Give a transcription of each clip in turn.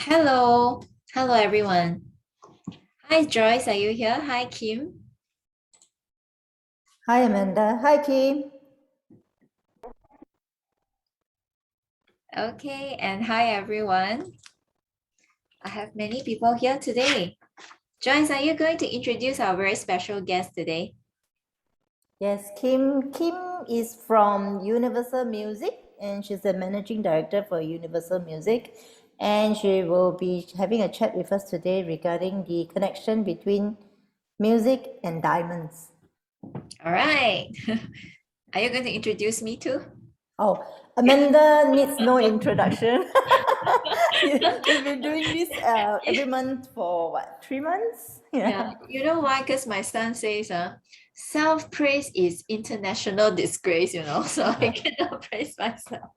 Hello. Hello, everyone. Hi, Joyce. Are you here? Hi, Kim. Hi, Amanda. Hi, Kim. Okay. And hi, everyone. I have many people here today. Joyce, are you going to introduce our very special guest today? Yes, Kim. Kim is from Universal Music, and she's the managing director for Universal Music. And she will be having a chat with us today regarding the connection between music and diamonds. All right. Are you going to introduce me too? Oh, Amanda needs no introduction. We've been doing this every month for what, 3 months? Yeah, Yeah. you know why? Because my son says, self-praise is international disgrace, so I cannot praise myself.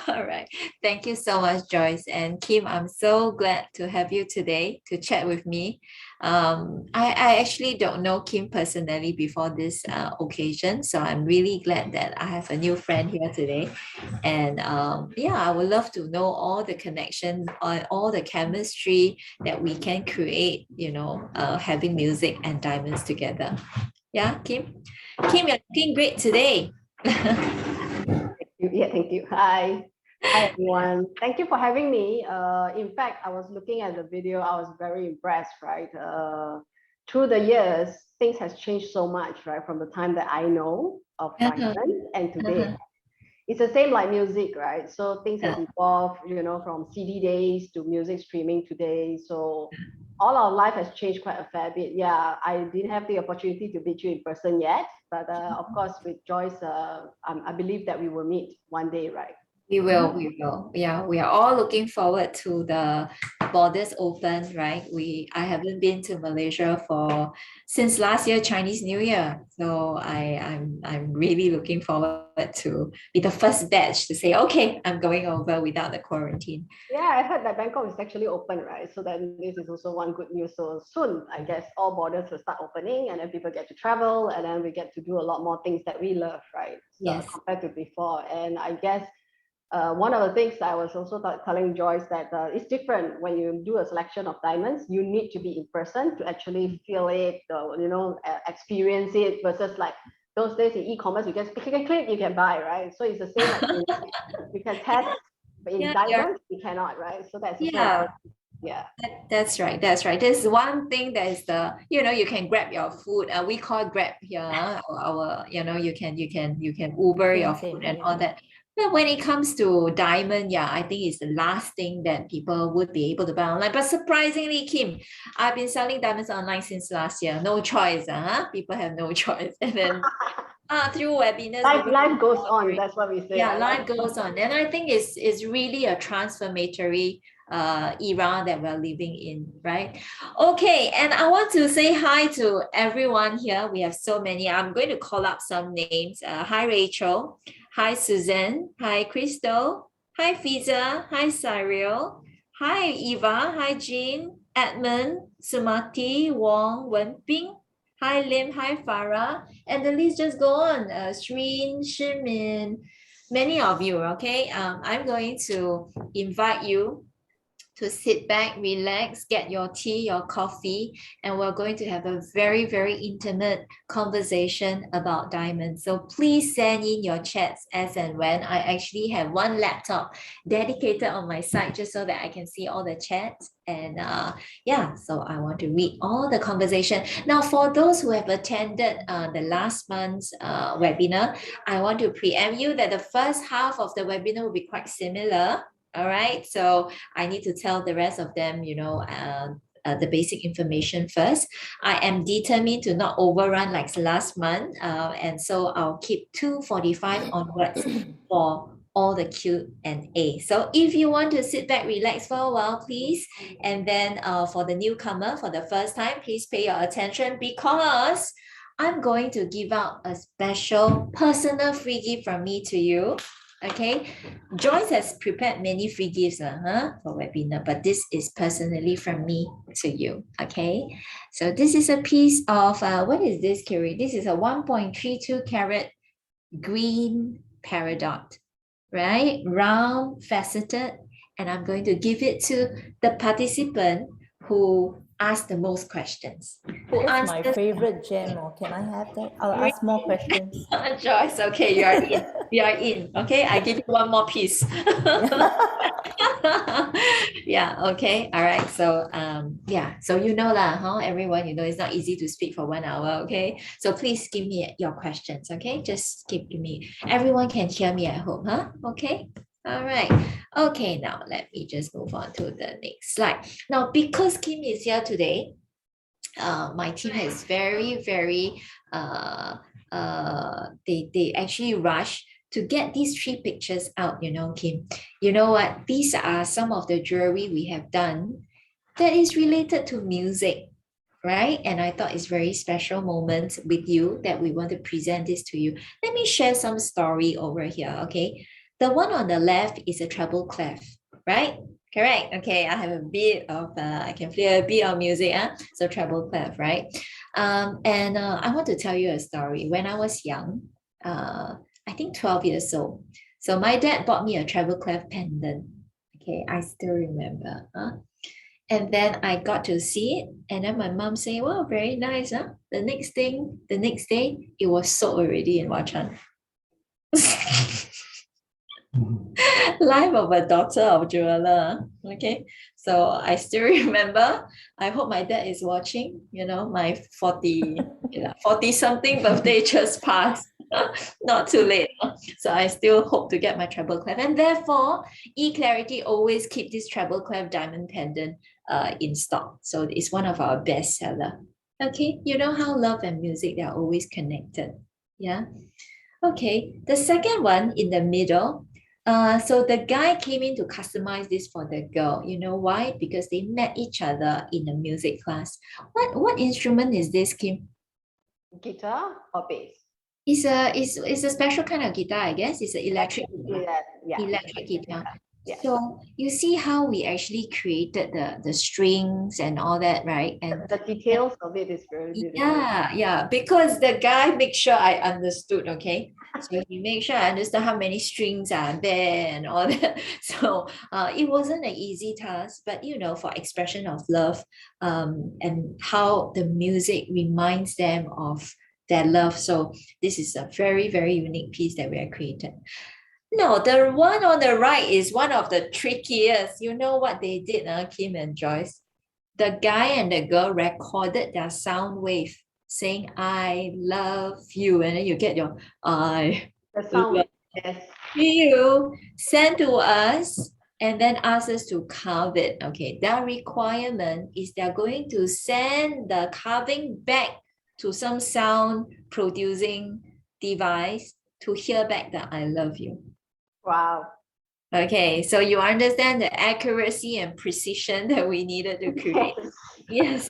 All right. Thank you so much, Joyce. And Kim, I'm so glad to have you today to chat with me. I actually don't know Kim personally before this occasion, so I'm really glad that I have a new friend here today. And yeah, I would love to know all the connections, all the chemistry that we can create, having music and diamonds together. Yeah, Kim? Kim, you're looking great today. Yeah, thank you. Hi. Hi, everyone. Thank you for having me. In fact, I was looking at the video. I was very impressed, right? Through the years, things has changed so much, right? From the time that I know of Uh-huh, diamond and today. uh-huh. It's the same like music, right? So things has Yeah, evolved, from CD days to music streaming today. So all our life has changed quite a fair bit. Yeah, I didn't have the opportunity to meet you in person yet, but of course, with Joyce, I believe that we will meet one day, right? we will, we will. Yeah, we are all looking forward to the borders open, right? I haven't been to Malaysia for since last year Chinese New Year. So I'm really looking forward to be the first batch to say, okay, I'm going over without the quarantine. Yeah, I heard that Bangkok is actually open, right? So then this is also one good news. So soon, I guess all borders will start opening, and then people get to travel, and then we get to do a lot more things that we love, right? So Yes. compared to before, and I guess one of the things I was also telling Joyce that it's different when you do a selection of diamonds. You need to be in person to actually feel it, experience it, versus like those days in e-commerce, you just click and click, you can buy, right? So it's the same like you can test, but in Yeah, you're diamonds you cannot, right? So that's also yeah. yeah. That's right. That's right. There's one thing that is you can grab your food. We call grab here. You can Uber your Same, food same. and Yeah. all that. But when it comes to diamond, yeah, I think it's the last thing that people would be able to buy online. But surprisingly, Kim, I've been selling diamonds online since last year. No choice, People have no choice. And then through webinars, Life goes on, that's what we say, yeah, right? life goes on. And I think it's really a transformatory era that we're living in, right? Okay, and I want to say hi to everyone here. We have so many. I'm going to call up some names. Hi, Rachel. Hi, Suzanne. Hi, Crystal. Hi, Fiza. Hi, Cyril. Hi, Eva. Hi, Jean. Edmund, Sumati, Wong, Wenping. Hi, Lim. Hi, Farah. And the list just go on. Shreen, Shimin, many of you, okay? I'm going to invite you to sit back, relax, get your tea, your coffee, and we're going to have a very, very intimate conversation about diamonds. So please send in your chats as and when. I actually have one laptop dedicated on my site just so that I can see all the chats. And yeah, so I want to read all the conversation. Now, for those who have attended the last month's webinar, I want to preempt you that the first half of the webinar will be quite similar. All right, so I need to tell the rest of them, the basic information first. I am determined to not overrun like last month, and so I'll keep 2:45 onwards for all the Q&A. So if you want to sit back, relax for a while, please. And then for the newcomer, for the first time, please pay your attention because I'm going to give out a special personal free gift from me to you. Okay, Joyce has prepared many free gifts for webinar, but this is personally from me to you. Okay, so this is a piece of what is this, Kiri? This is a 1.32 carat green peridot, right? Round, faceted, and I'm going to give it to the participant who asked the most questions. Who That's my answers favorite gem. Or can I have that? I'll ask more questions. Joyce, okay, you are in. You are in. Okay, I give you one more piece. Yeah, okay. All right. So yeah, so you know lah, huh? Everyone, you know it's not easy to speak for 1 hour, okay? So please give me your questions, okay? Just give me. Everyone can hear me at home, huh? Okay. All right. Okay, now let me just move on to the next slide. Now, because Kim is here today, my team is very they actually rush to get these 3 pictures out, you know, Kim. You know what? These are some of the jewelry we have done that is related to music, right? And I thought it's very special moment with you that we want to present this to you. Let me share some story over here, okay? The one on the left is a treble clef, right? Correct. Okay, I have a bit of, I can play a bit of music, so treble clef, right? And I want to tell you a story. When I was young, I think 12 years old. So my dad bought me a treble clef pendant. Okay, I still remember. And then I got to see it, and then my mom saying, "Wow, very nice, huh?" The next day, it was sold already in Wachan. Life of a daughter of jeweler. Okay, so I still remember. I hope my dad is watching. You know, my 40 something birthday just passed. Not too late. So I still hope to get my treble clef, and therefore eClarity always keep this treble clef diamond pendant in stock. So it's one of our best seller. Okay, you know how love and music, they are always connected. Yeah. Okay, the second one in the middle. So the guy came in to customize this for the girl. You know why? Because they met each other in a music class. What instrument is this, Kim? Guitar or bass? It's a special kind of guitar, I guess. It's an electric guitar. Yeah. Electric guitar. Yes. So you see how we actually created the strings and all that, right? And the details of it is very beautiful. yeah, because the guy makes sure I understood, okay? So he made sure I understood how many strings are there and all that. So it wasn't an easy task, but you know, for expression of love, and how the music reminds them of their love. So this is a very unique piece that we have created. No, the one on the right is one of the trickiest. You know what they did, Kim and Joyce? The guy and the girl recorded their sound wave saying, "I love you." And then you get your "I The sound, love yes. you" sent to us and then ask us to carve it. Okay, their requirement is they're going to send the carving back to some sound producing device to hear back the "I love you." Wow. Okay, so you understand the accuracy and precision that we needed to create. Yes.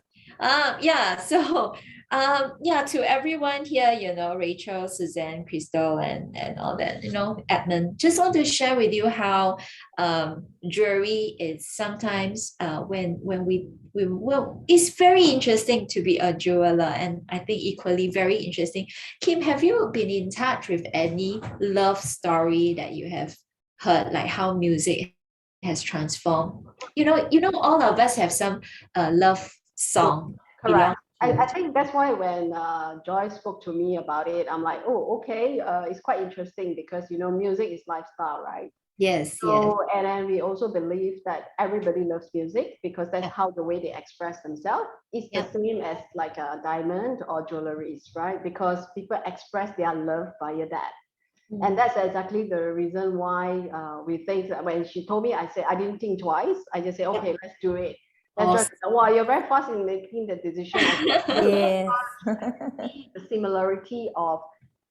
Yeah, so yeah, to everyone here, you know, Rachel, Suzanne, Crystal, and all that, you know, Edmund, just want to share with you how jewelry is sometimes when we well, it's very interesting to be a jeweler, and I think equally very interesting. Kim, have you been in touch with any love story that you have heard, like how music has transformed? You know, all of us have some love song. Correct. I think that's why when Joy spoke to me about it, I'm like, oh, okay, it's quite interesting because, you know, music is lifestyle, right? Yes, So, and then we also believe that everybody loves music because that's how the way they express themselves. It's the same as like a diamond or jewelries, right? Because people express their love via that. And that's exactly the reason why we think that when she told me, I said, I didn't think twice. I just said, okay, let's do it. That's just, wow, you're very fast in making the decision. Yes. The similarity of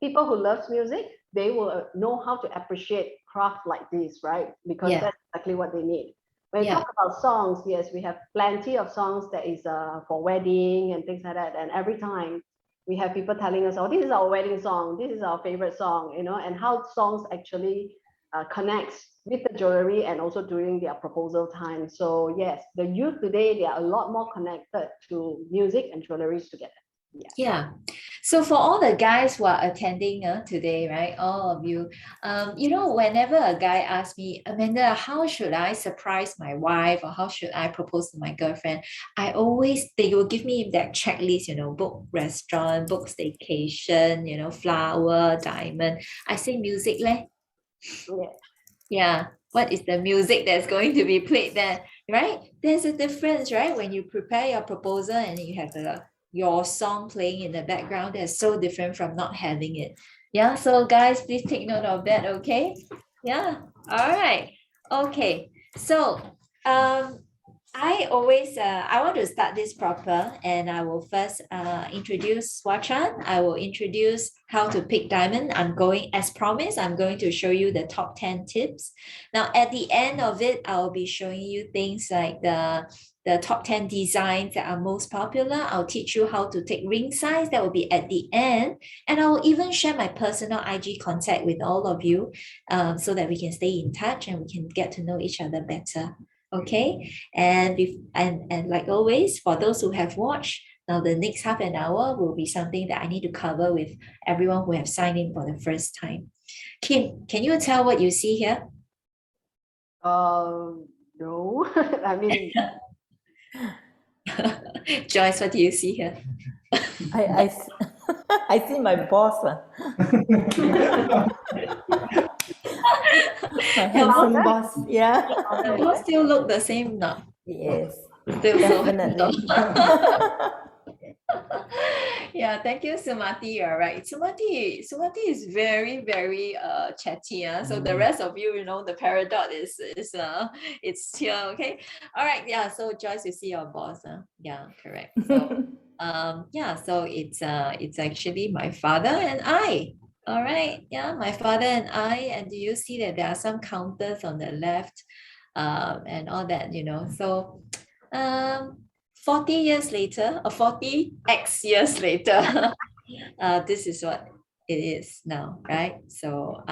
people who loves music, they will know how to appreciate craft like this, right? Because that's exactly what they need. When you talk about songs, yes, we have plenty of songs that is for wedding and things like that. And every time we have people telling us, oh, this is our wedding song, this is our favorite song, you know, and how songs actually connects with the jewelry and also during their proposal time. So yes, the youth today, they are a lot more connected to music and jewelries together. Yeah. So for all the guys who are attending today, right, all of you, whenever a guy asks me, Amanda, how should I surprise my wife or how should I propose to my girlfriend? They will give me that checklist, book restaurant, book staycation, flower, diamond. I say music leh. Yeah. Yeah. What is the music that's going to be played there, right? There's a difference, right? When you prepare your proposal and you have your song playing in the background, that's so different from not having it. Yeah. So guys, please take note of that, okay? Yeah. All right. Okay. So I want to start this proper, and I will first introduce Wachan. I will introduce how to pick diamond. As promised, I'm going to show you the top 10 tips. Now, at the end of it, I'll be showing you things like the top 10 designs that are most popular. I'll teach you how to take ring size. That will be at the end. And I will even share my personal IG contact with all of you so that we can stay in touch and we can get to know each other better. Okay, and like always, for those who have watched, now the next half an hour will be something that I need to cover with everyone who have signed in for the first time. Kim, can you tell what you see here? No. I mean, Joyce, what do you see here? I see my boss. My handsome boss. Yeah. The boss still look the same now. Yes. Still so Definitely. Yeah, thank you, Sumati. You're right. Sumati is very, very chatty. So the rest of you, the paradox is it's here, okay? All right, yeah. So Joyce, you see your boss. Yeah, correct. So so it's actually my father and I. All right, yeah, my father and I. And do you see that there are some counters on the left, and all that, So 40 years later, or 40x years later, this is what it is now, right? So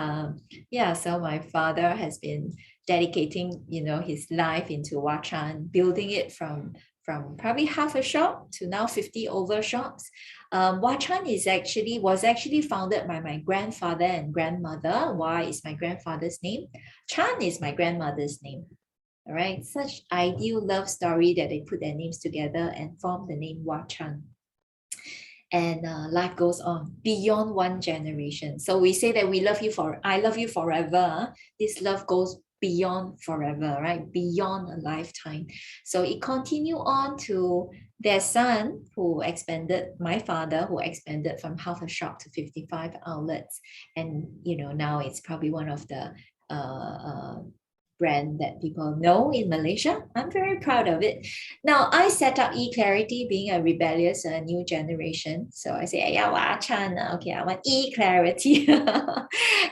so my father has been dedicating, his life into Wachan, building it from probably half a shop to now 50 over shops. Wachan was actually founded by my grandfather and grandmother. Why is my grandfather's name? Chan is my grandmother's name. All right, such ideal love story that they put their names together and form the name Wachan. And life goes on beyond one generation. So we say that I love you forever. This love goes beyond forever, right? Beyond a lifetime. So it continued on to their son, my father, who expanded from half a shop to 55 outlets. And, now it's probably one of the brand that people know in Malaysia. I'm very proud of it. Now, I set up eClarity being a rebellious new generation. So I say, Chan, okay, I want eClarity.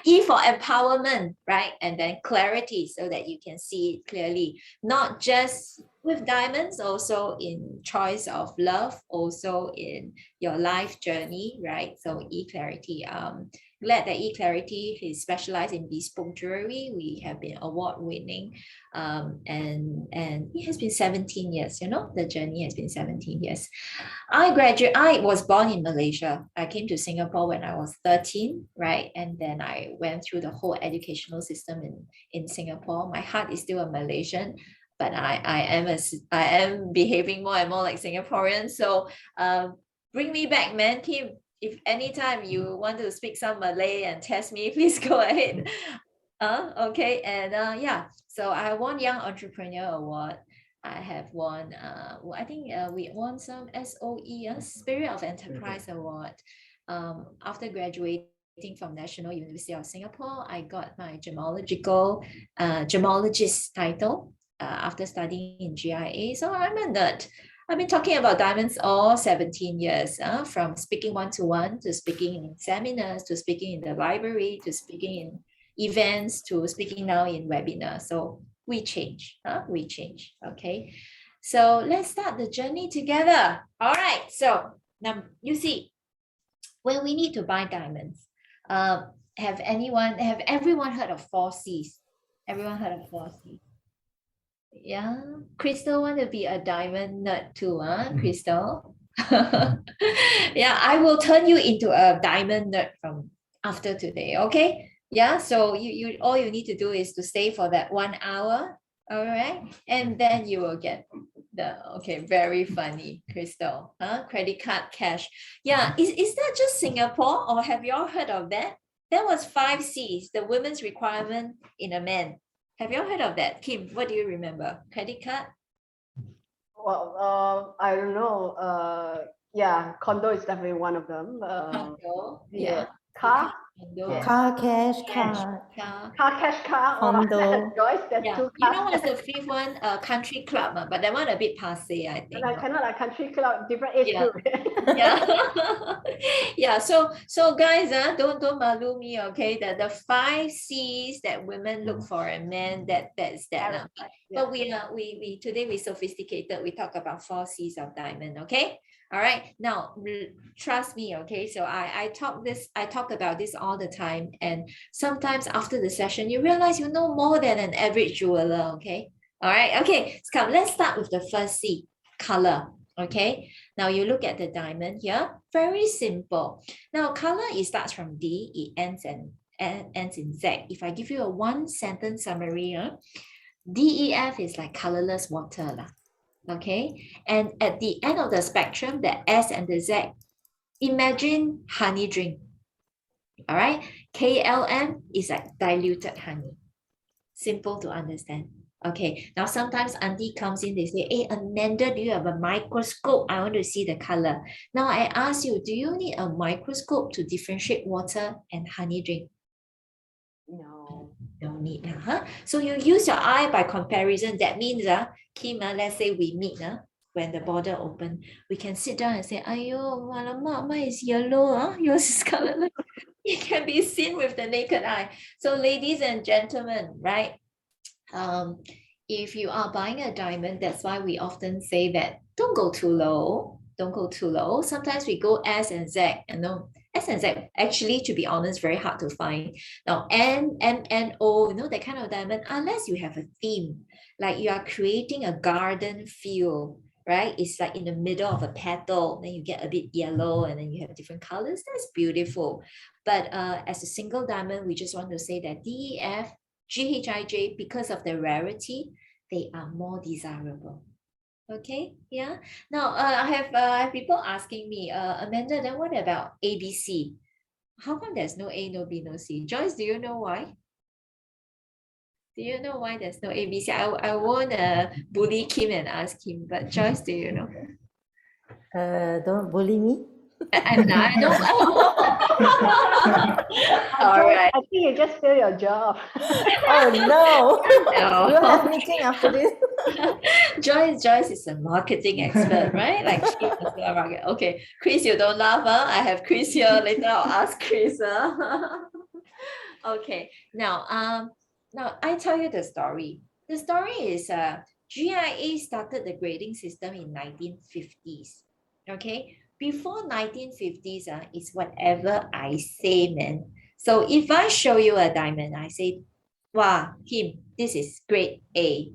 E for empowerment, right? And then clarity so that you can see it clearly, not just with diamonds, also in choice of love, also in your life journey, right? So eClarity. Glad that eClarity is specialized in bespoke jewelry. We have been award winning, and it has been 17 years. The journey has been 17 years. I was born in Malaysia. I came to Singapore when I was 13, right? And then I went through the whole educational system in Singapore. My heart is still a Malaysian, but I am behaving more and more like Singaporean. So bring me back, man, Kim. If anytime you want to speak some Malay and test me, please go ahead. Okay, and so I won Young Entrepreneur Award. I have won, I think we won some SOE, Spirit of Enterprise Award. After graduating from National University of Singapore, I got my gemologist title after studying in GIA. So I'm a nerd. I've been talking about diamonds all 17 years, from speaking one-to-one to speaking in seminars, to speaking in the library, to speaking in events, to speaking now in webinars. So we change, okay? So let's start the journey together. All right, so now you see, when we need to buy diamonds, have everyone heard of 4 C's? Everyone heard of 4 C's? Yeah, Crystal want to be a diamond nerd too, Crystal? Yeah, I will turn you into a diamond nerd from after today. Okay. Yeah. So you all you need to do is to stay for that 1 hour. All right. And then you will get okay, very funny, Crystal. Huh? Credit card cash. Yeah. Is that just Singapore or have you all heard of that? That was 5 C's, the women's requirement in a man. Have you all heard of that? Kim, what do you remember? Credit card? Well, I don't know. Yeah, condo is definitely one of them. Condo, Yeah, yeah. car, Condo. yes. Car, cash, Cash, car, car. Cash, car. condo. Joyce, there's Yeah. two You know cars. what's the fifth one? Country club, but that one a bit passe, I think. And I cannot like country club, different age Yeah. group. Yeah. Yeah. So guys, don't malu me, okay? The 5 C's that women look for a man, that's that. But we today we sophisticated. We talk about 4 C's of diamond, okay? All right. Now trust me, okay? So I talk about this all the time, and sometimes after the session, you realize you know more than an average jeweler, okay? All right. Okay. So come, let's start with the first C, color. Okay. Now you look at the diamond here. Very simple. Now color, it starts from D, it ends in Z. If I give you a 1 sentence summary, DEF is like colorless water lah. Okay. And at the end of the spectrum, the S and the Z, imagine honey drink. All right. KLM is like diluted honey. Simple to understand. Okay, now sometimes auntie comes in, they say, hey, Amanda, do you have a microscope? I want to see the color. Now I ask you, do you need a microscope to differentiate water and honey drink? No. No need. Huh? So you use your eye by comparison. That means, Kim, let's say we meet when the border open, we can sit down and say, ayo, alamak, mine is yellow, yours is colorless. It can be seen with the naked eye. So ladies and gentlemen, right? If you are buying a diamond, that's why we often say that don't go too low. Don't go too low. Sometimes we go S and Z. S and Z actually, to be honest, very hard to find. Now N, M, N, O, that kind of diamond, unless you have a theme, like you are creating a garden feel, right? It's like in the middle of a petal, then you get a bit yellow and then you have different colors. That's beautiful. But as a single diamond, we just want to say that DEF, GHIJ, because of the rarity, they are more desirable. Okay, yeah. Now I have people asking me, Amanda, then what about ABC? How come there's no A, no B, no C? Joyce, do you know why? Do you know why there's no ABC? I won't bully Kim and ask him, but Joyce, do you know? Don't bully me. I'm not. I don't. All Joyce, right. I think you just failed your job. Oh no. No. We'll have meeting after this. Joyce is a marketing expert, right? Like she is a market. Okay, Chris, you don't laugh, I have Chris here. Later I'll ask Chris. Okay, now I tell you the story. The story is GIA started the grading system in 1950s. Okay, before 1950s, it's whatever I say, man. So if I show you a diamond, I say, wow, Kim, this is grade A.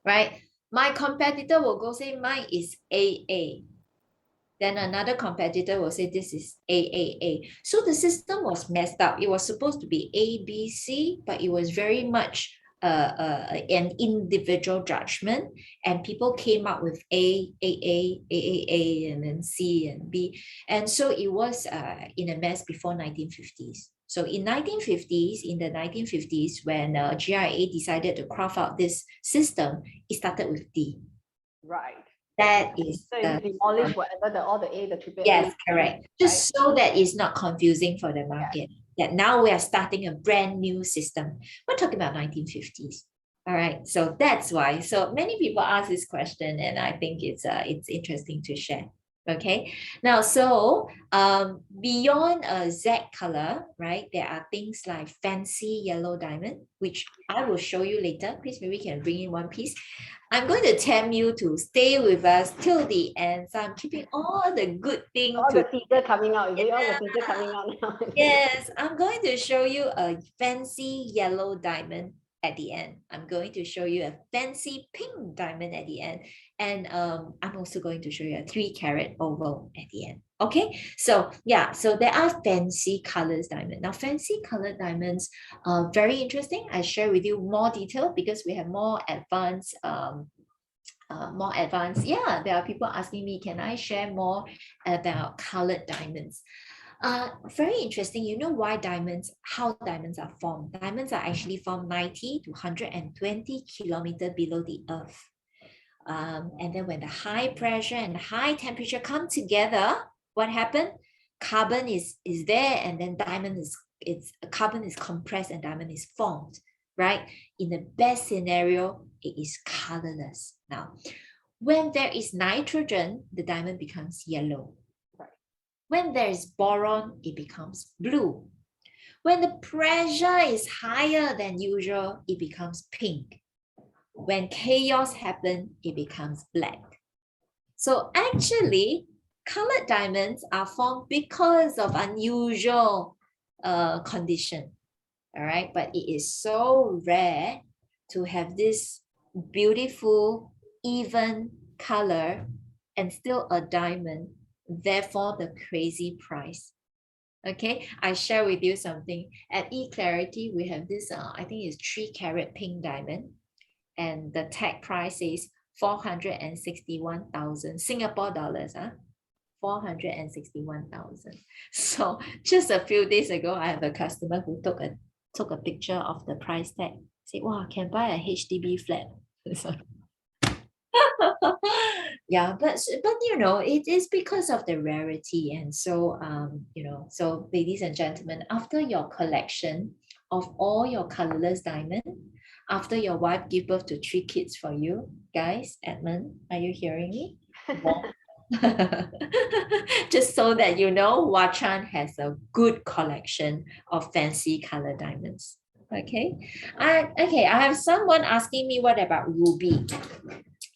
Right? My competitor will go say mine is AA. Then another competitor will say this is AAA. So the system was messed up. It was supposed to be ABC, but it was very much an individual judgment, and people came up with AAA, and then C and B, and so it was in a mess before 1950s. So in the 1950s, when GIA decided to craft out this system, it started with D. Right. That is so you demolish whatever all the A, the triple A. Yes, correct. Just so that it's not confusing for the market. That now we are starting a brand new system. We're talking about 1950s. All right. So that's why. So many people ask this question, and I think it's interesting to share. Okay. Now, so beyond a Z color, right, there are things like fancy yellow diamond, which I will show you later. Please, maybe we can bring in one piece. I'm going to tempt you to stay with us till the end. So I'm keeping all the good things. All the teaser coming out. All the teaser coming out now. Yes, I'm going to show you a fancy yellow diamond at the end. I'm going to show you a fancy pink diamond at the end. And I'm also going to show you a 3-carat oval at the end. Okay, so yeah, so there are fancy colors diamond. Now, fancy colored diamonds are very interesting. I share with you more detail because we have more advanced yeah, there are people asking me, can I share more about colored diamonds? Very interesting. You know why how diamonds are formed? Diamonds are actually formed 90 to 120 kilometers below the earth. And then when the high pressure and high temperature come together, what happened? Carbon is there, and then carbon is compressed and diamond is formed, right? In the best scenario, it is colorless. Now, when there is nitrogen, the diamond becomes yellow. When there is boron, it becomes blue. When the pressure is higher than usual, it becomes pink. When chaos happens, it becomes black. So actually, colored diamonds are formed because of unusual condition. All right, but it is so rare to have this beautiful, even color and still a diamond, therefore the crazy price. Okay, I share with you something. At eClarity, we have this, I think it's 3-carat pink diamond, and the tag price is 461,000 Singapore dollars. 461,000. So just a few days ago, I have a customer who took a picture of the price tag. Say, wow, can buy a HDB flat. Yeah, but you know, it is because of the rarity. And so you know, so ladies and gentlemen, after your collection of all your colorless diamond, after your wife give birth to 3 kids for you, guys, Edmund, are you hearing me? Just so that you know, Wachan has a good collection of fancy color diamonds. Okay, okay, I have someone asking me, what about ruby?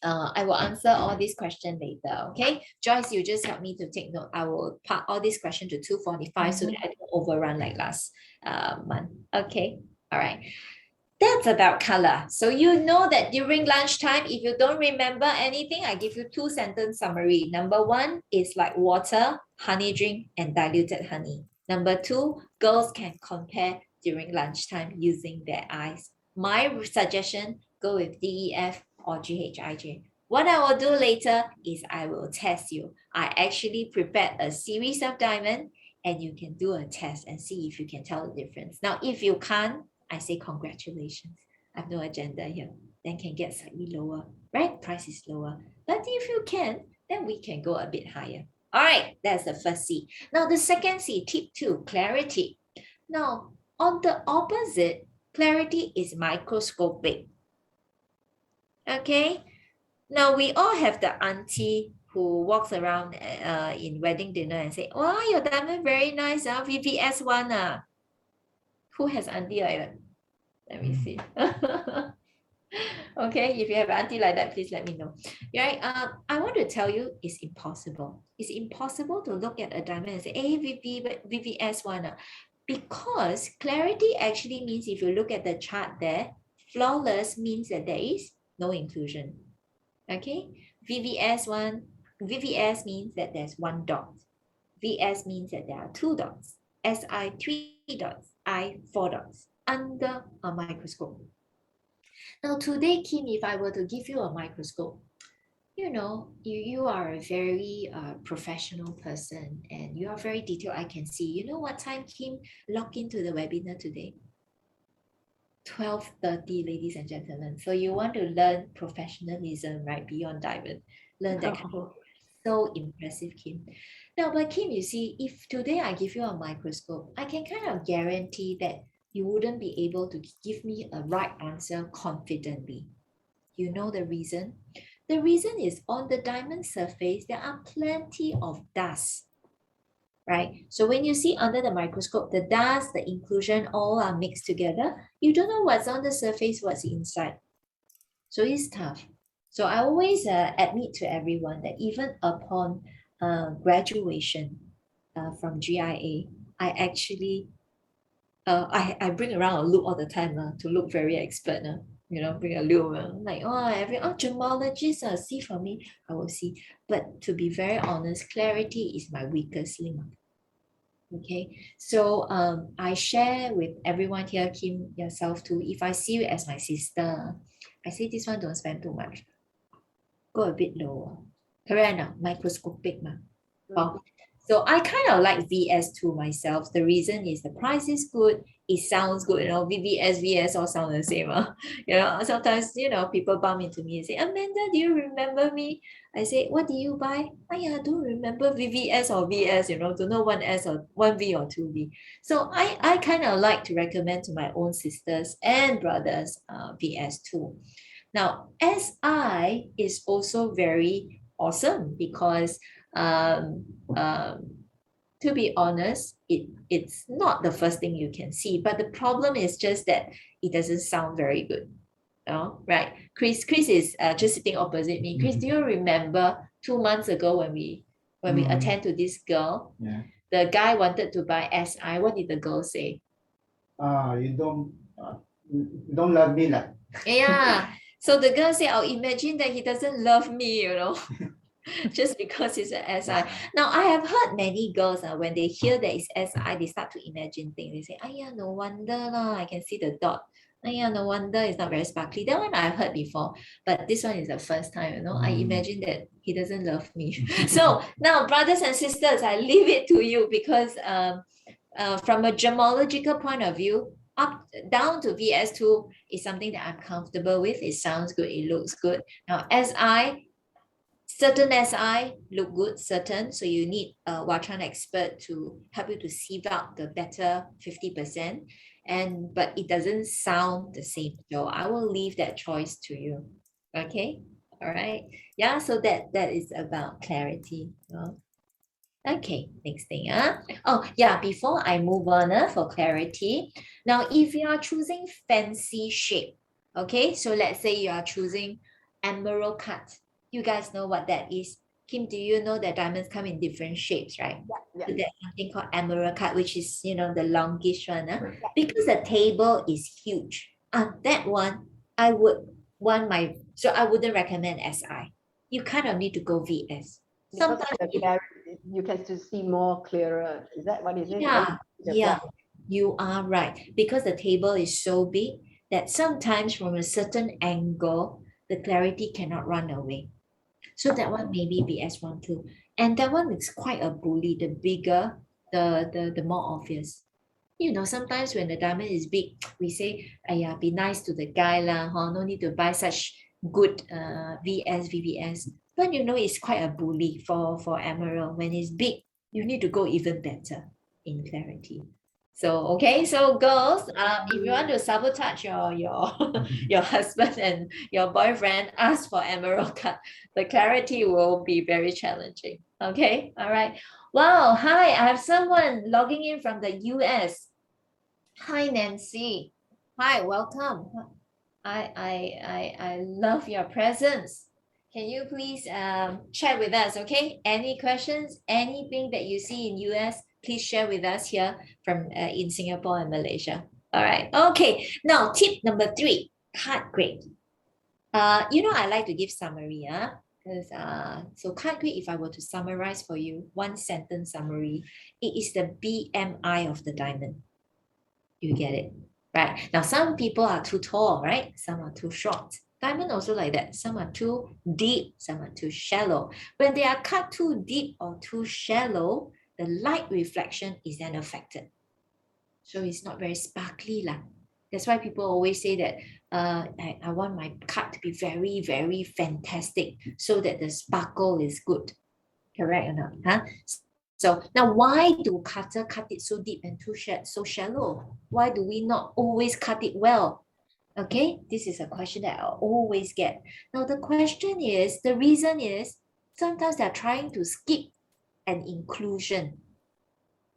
I will answer all these questions later. Okay, Joyce, you just help me to take note. I will park all these questions to 2:45 so that I don't overrun like last month. Okay, all right. That's about color. So you know that during lunchtime, if you don't remember anything, I give you 2-sentence summary. Number 1 is like water, honey drink, and diluted honey. Number 2, girls can compare during lunchtime using their eyes. My suggestion, go with DEF or GHIJ. What I will do later is I will test you. I actually prepared a series of diamonds, and you can do a test and see if you can tell the difference. Now, if you can't, I say congratulations. I have no agenda here. Then can get slightly lower, right? Price is lower. But if you can, then we can go a bit higher. All right, that's the first C. Now the second C, tip 2, clarity. Now, on the opposite, clarity is microscopic. Okay? Now we all have the auntie who walks around in wedding dinner and say, wow, your diamond very nice, VVS one. Who has auntie like that? Let me see. Okay, if you have auntie like that, please let me know. Right? I want to tell you, it's impossible. It's impossible to look at a diamond and say, hey, VVS one. Because clarity actually means, if you look at the chart there, flawless means that there is no inclusion. Okay, VVS means that there's 1 dot. VS means that there are 2 dots. SI 3 dots. I 4 dots under a microscope. Now today, Kim, if I were to give you a microscope, you know, you are a very professional person and you are very detailed. I can see. You know what time Kim logged into the webinar today? 12:30, ladies and gentlemen. So you want to learn professionalism, right? Beyond diamond. Learn that kind of. So impressive, Kim. Now, but Kim, you see, if today I give you a microscope, I can kind of guarantee that you wouldn't be able to give me a right answer confidently. You know the reason? The reason is, on the diamond surface, there are plenty of dust, right? So when you see under the microscope, the dust, the inclusion, all are mixed together. You don't know what's on the surface, what's inside. So it's tough. So I always admit to everyone that even upon graduation from GIA, I actually I bring around a loop all the time to look very expert. Bring a loop. Like, gemologist, see for me, I will see. But to be very honest, clarity is my weakest link. Okay, so I share with everyone here, Kim, yourself too. If I see you as my sister, I say this one don't spend too much. Go a bit lower. Correct now, microscopic. Oh, so I kind of like VS2 myself. The reason is the price is good. It sounds good. VVS, VS all sound the same. Sometimes, people bump into me and say, Amanda, do you remember me? I say, what do you buy? I don't remember VVS or VS, don't know one S or one V or two V. So I kind of like to recommend to my own sisters and brothers VS2. Now, SI is also very awesome because to be honest, it's not the first thing you can see, but the problem is just that it doesn't sound very good. Right? Chris is just sitting opposite me. Chris, do you remember 2 months ago when we attend to this girl? Yeah. The guy wanted to buy SI. What did the girl say? You don't love me like. Yeah. So the girl said, "Oh, imagine that he doesn't love me, just because it's an SI." Now, I have heard many girls, when they hear that it's SI, they start to imagine things. They say, "Ayya, no wonder lah, I can see the dot. Ayya, no wonder it's not very sparkly." That one I've heard before, but this one is the first time, I imagine that he doesn't love me. So now, brothers and sisters, I leave it to you because from a gemological point of view, up down to VS2 is something that I'm comfortable with. It sounds good, it looks good. Now, certain SI look good, certain. So you need a Watchan expert to help you to sieve out the better 50%. But it doesn't sound the same. So I will leave that choice to you. Okay. All right. Yeah. So that is about clarity. Okay, next thing. Oh, yeah, before I move on for clarity. Now, if you are choosing fancy shape, okay, so let's say you are choosing emerald cut. You guys know what that is. Kim, do you know that diamonds come in different shapes, right? Yeah. So there's something called emerald cut, which is, the longish one. Because the table is huge. That one, I wouldn't recommend SI. You kind of need to go VS. Sometimes you can still see more clearer. Is that what is it? Yeah, you are right. Because the table is so big that sometimes from a certain angle, the clarity cannot run away. So that one maybe BS1 too. And that one is quite a bully. The bigger, the more obvious. Sometimes when the diamond is big, we say, be nice to the guy lah, no need to buy such good VVS. But it's quite a bully for emerald. When it's big, you need to go even better in clarity. So so girls, if you want to sabotage your husband and your boyfriend, ask for emerald cut. The clarity will be very challenging. Okay, all right. Wow, hi, I have someone logging in from the US. Hi, Nancy. Hi, welcome. I love your presence. Can you please chat with us, okay? Any questions, anything that you see in US, please share with us here from in Singapore and Malaysia. All right, okay. Now, tip number 3, card grade. I like to give summary, because so card grade, if I were to summarize for you, 1-sentence summary, it is the BMI of the diamond. You get it, right? Now, some people are too tall, right? Some are too short. Diamond also like that. Some are too deep, some are too shallow. When they are cut too deep or too shallow, the light reflection is then affected. So it's not very sparkly. That's why people always say that I want my cut to be very, very fantastic so that the sparkle is good. Correct or not? Huh? So now, why do cutter cut it so deep and so shallow? Why do we not always cut it well? Okay, this is a question that I always get. Now, the reason is, sometimes they're trying to skip an inclusion.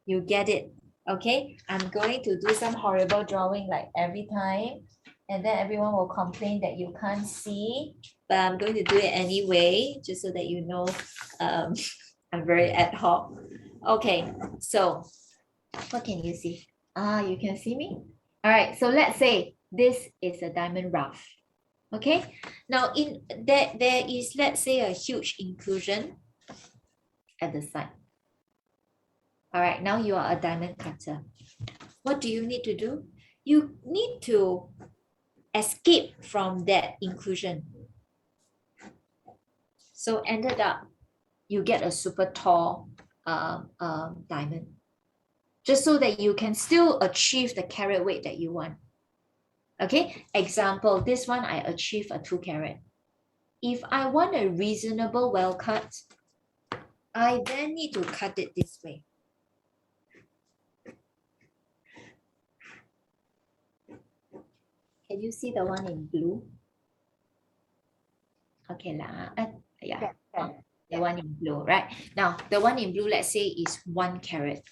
You get it, okay? I'm going to do some horrible drawing like every time, and then everyone will complain that you can't see, but I'm going to do it anyway, just so that you know I'm very ad hoc. Okay, so what can you see? You can see me? All right, so let's say this is a diamond rough. Okay, now in there is, let's say, a huge inclusion at the side. All right, now you are a diamond cutter. What do you need to do? You need to escape from that inclusion. So ended up, you get a super tall diamond, just so that you can still achieve the carat weight that you want. Okay, example, this one I achieve a 2 carat. If I want a reasonable well cut, I then need to cut it this way. Can you see the one in blue? Okay lah. Yeah. The one in blue, right? Now, the one in blue, let's say, is 1 carat.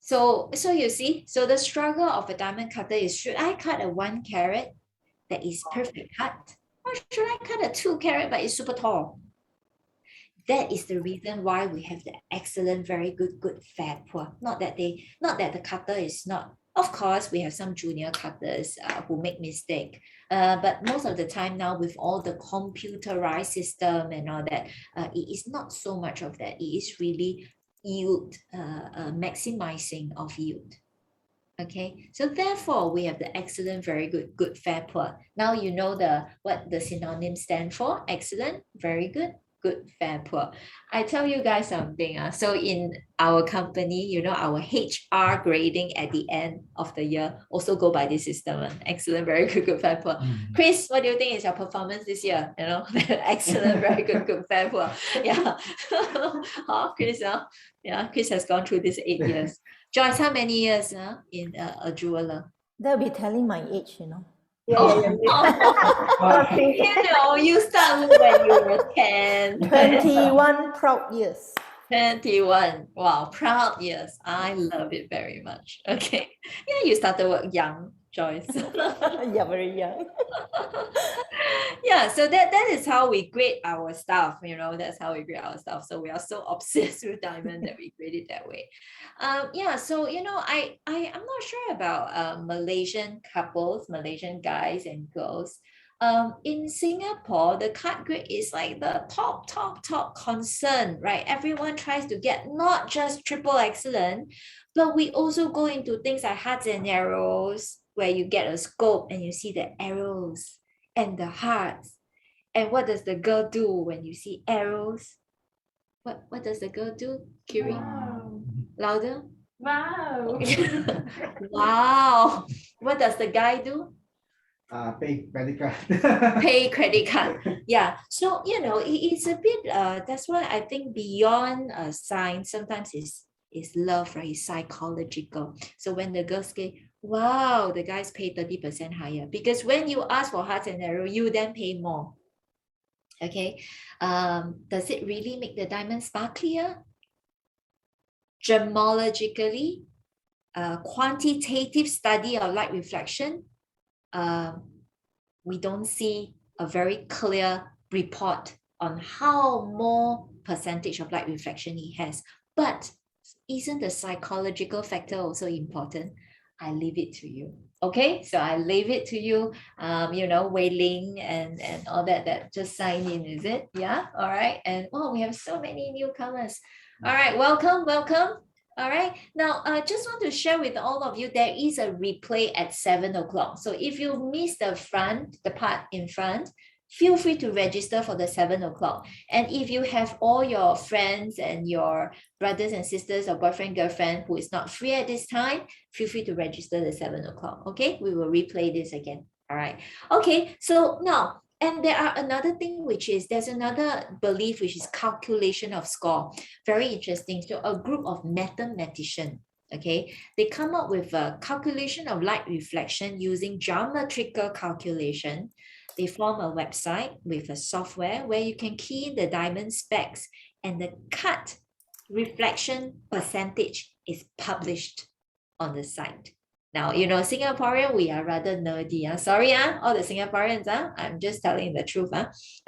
So you see, so the struggle of a diamond cutter is, should I cut a 1 carat that is perfect cut? Or should I cut a 2 carat but it's super tall? That is the reason why we have the excellent, very good, good, fair, poor. Not that the cutter is not. Of course, we have some junior cutters who make mistake. But most of the time now, with all the computerized system and all that, it is not so much of that. It is really yield, maximizing of yield. Okay, so therefore we have the excellent, very good, good, fair, poor. Now you know what the synonyms stand for. Excellent, very good, good, fair, poor. I tell you guys something. So in our company, you know, our HR grading at the end of the year also go by this system. Excellent, very good, good, fair, poor. Chris, what do you think is your performance this year? You know, excellent, very good, good, fair, poor. Yeah. Chris, yeah, Chris has gone through this 8 years. Joyce, how many years in a jeweler? They'll be telling my age, you know. You know, you started when you were 10. 21 proud years. 21. Wow, proud years. I love it very much. Okay. Yeah, you started work young, Joyce. Yeah, very young. Yeah, so that is how we grade our stuff, you know, that's how we grade our stuff. So we are so obsessed with diamond that we grade it that way. Yeah, so you know, I'm not sure about Malaysian couples, Malaysian guys and girls. In Singapore, the cut grade is like the top concern, right? Everyone tries to get not just triple excellent, but we also go into things like hearts and arrows, where you get a scope and you see the arrows and the hearts. And what does the girl do when you see arrows? What does the girl do, Kiri? Wow. Louder? Wow. Wow. What does the guy do? Pay credit card. Pay credit card. Yeah. So, you know, it's a bit, that's why I think beyond science, sometimes is love, right? It's psychological. So when the girls say, wow, the guys pay 30% higher, because when you ask for hearts and arrow, you then pay more. Okay. Does it really make the diamond sparklier? Gemologically, quantitative study of light reflection, we don't see a very clear report on how more percentage of light reflection it has. But isn't the psychological factor also important? I leave it to you. Okay, so I leave it to you. You know, Wei Ling and all that just sign in, is it? Yeah, all right. And oh, we have so many newcomers. All right, welcome. All right, now I just want to share with all of you, there is a replay at 7 o'clock. So if you miss the part in front, feel free to register for the 7 o'clock. And if you have all your friends and your brothers and sisters or boyfriend, girlfriend who is not free at this time, feel free to register the 7 o'clock. Okay, we will replay this again. All right. Okay, so now, and there are another thing, which is there's another belief, which is calculation of score. Very interesting. So a group of mathematicians, okay, they come up with a calculation of light reflection using geometrical calculation. They form a website with a software where you can key in the diamond specs, and the cut reflection percentage is published on the site. Now, you know, Singaporean, we are rather nerdy. Sorry, all the Singaporeans, I'm just telling the truth.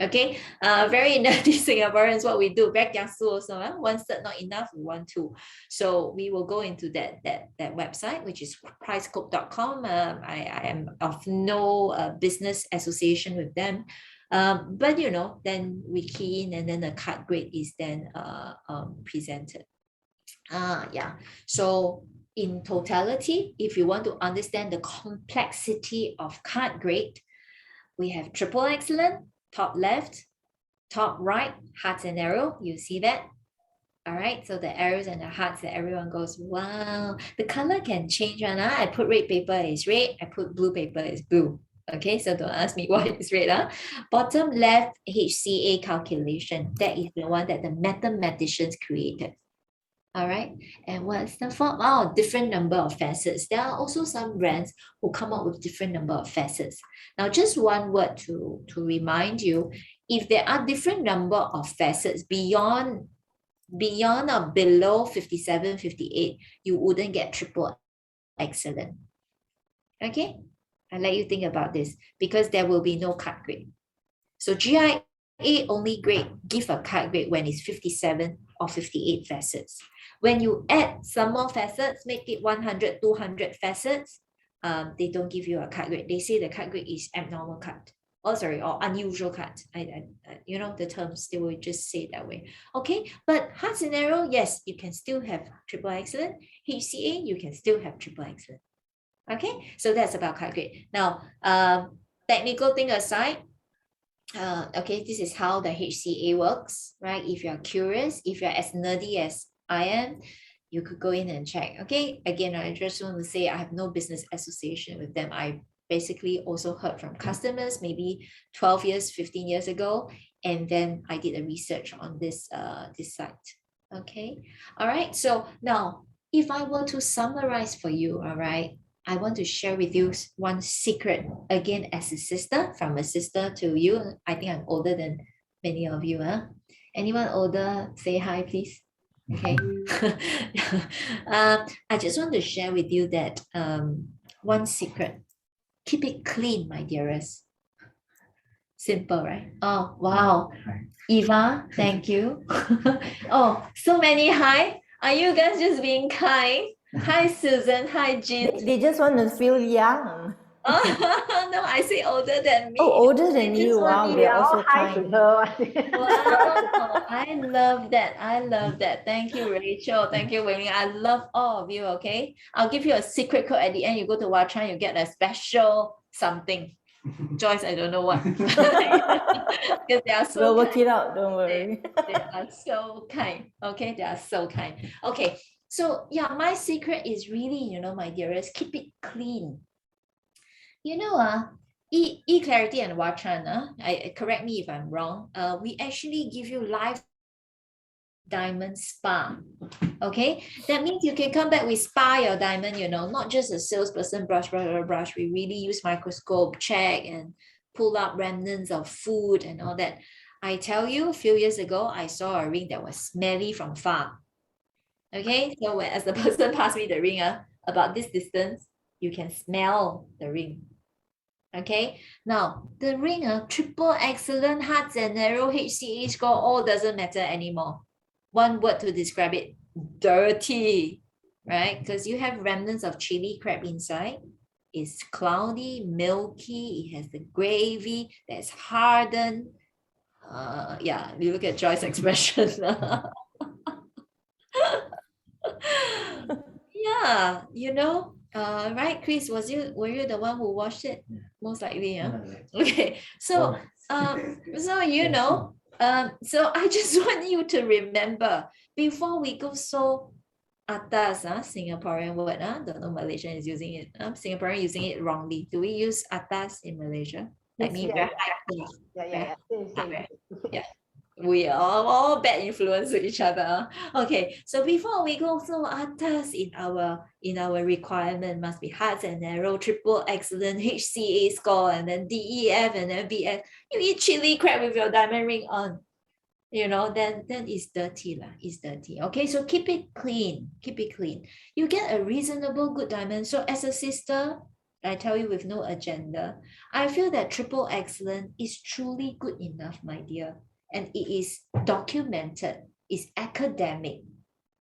Okay, very nerdy Singaporeans, what we do, very kiasu also. One cert not enough, we want two. So we will go into that website, which is pricescope.com. I am of no business association with them. But you know, then we key in and then the cut grade is then presented. Yeah. So in totality, if you want to understand the complexity of card grade, we have triple excellent, top left, top right, hearts and arrow. You see that? All right. So the arrows and the hearts that everyone goes, wow. The color can change. I put red paper is red. I put blue paper is blue. Okay, so don't ask me why it's red. Bottom left HCA calculation. That is the one that the mathematicians created. All right. And what's the fault? Oh, different number of facets. There are also some brands who come up with different number of facets. Now, just one word to remind you, if there are different number of facets beyond or below 57, 58, you wouldn't get triple excellent. Okay. I'll let you think about this because there will be no cut grade. So GIA only give a cut grade when it's 57 or 58 facets. When you add some more facets, make it 100, 200 facets, they don't give you a cut grade. They say the cut grade is abnormal cut. Or unusual cut. You know, the terms, they will just say it that way. Okay, but hard scenario, yes, you can still have triple excellent. HCA, you can still have triple excellent. Okay, so that's about cut grade. Now, technical thing aside, okay, this is how the HCA works, right? If you're curious, if you're as nerdy as I am, you could go in and check. Okay, again, I just want to say I have no business association with them. I basically also heard from customers maybe 12 years, 15 years ago, and then I did a research on this site. Okay, all right. So now, if I were to summarize for you, all right, I want to share with you one secret, again, as a sister, from a sister to you. I think I'm older than many of you. Anyone older, say hi, please. Okay. I just want to share with you that one secret. Keep it clean, my dearest. Simple, right? Oh, wow. Eva, thank you. Oh, so many hi. Are you guys just being kind? Hi, Susan. Hi, Jean. They just want to feel young. Oh, no, I say older than me. Oh, older than you. Wow, they're also kind. Wow, I love that. I love that. Thank you, Rachel. Thank you, Wei Ling. I love all of you, okay? I'll give you a secret code at the end. You go to Watchan, you get a special something. Joyce, I don't know what. Because they are so We'll work it out, don't worry. They are so kind. Okay, they are so kind. Okay, so yeah, my secret is really, you know, my dearest, keep it clean. You know, E-Clarity and Watchan, I correct me if I'm wrong. We actually give you live diamond spa. Okay, that means you can come back with spa your diamond, you know, not just a salesperson brush. We really use microscope, check and pull up remnants of food and all that. I tell you, a few years ago, I saw a ring that was smelly from far. Okay, so as the person passed me the ring, about this distance, you can smell the ring. Okay, now the ring, triple excellent, hearts and arrow, HCA score, all doesn't matter anymore. One word to describe it: dirty, right? Because you have remnants of chili crab inside. It's cloudy, milky, it has the gravy that's hardened. Yeah, you look at Joyce's expression. Yeah, you know, right, Chris, were you the one who watched it? Yeah. Most likely, yeah. Yeah. Okay, so so you know, so I just want you to remember before we go so atas, Singaporean word, don't know Malaysian is using it. Singaporean using it wrongly. Do we use atas in Malaysia? Like me, Yeah. Yeah. Same. Yeah. We are all bad influence to each other. Okay, so before we go so atas in our requirement must be hearts and arrow, triple excellent, HCA score, and then DEF and then BF. You eat chili crab with your diamond ring on. then it's dirty lah. It's dirty. Okay, so keep it clean. Keep it clean. You get a reasonable good diamond. So as a sister, I tell you with no agenda, I feel that triple excellent is truly good enough, my dear. And it is documented. It's academic.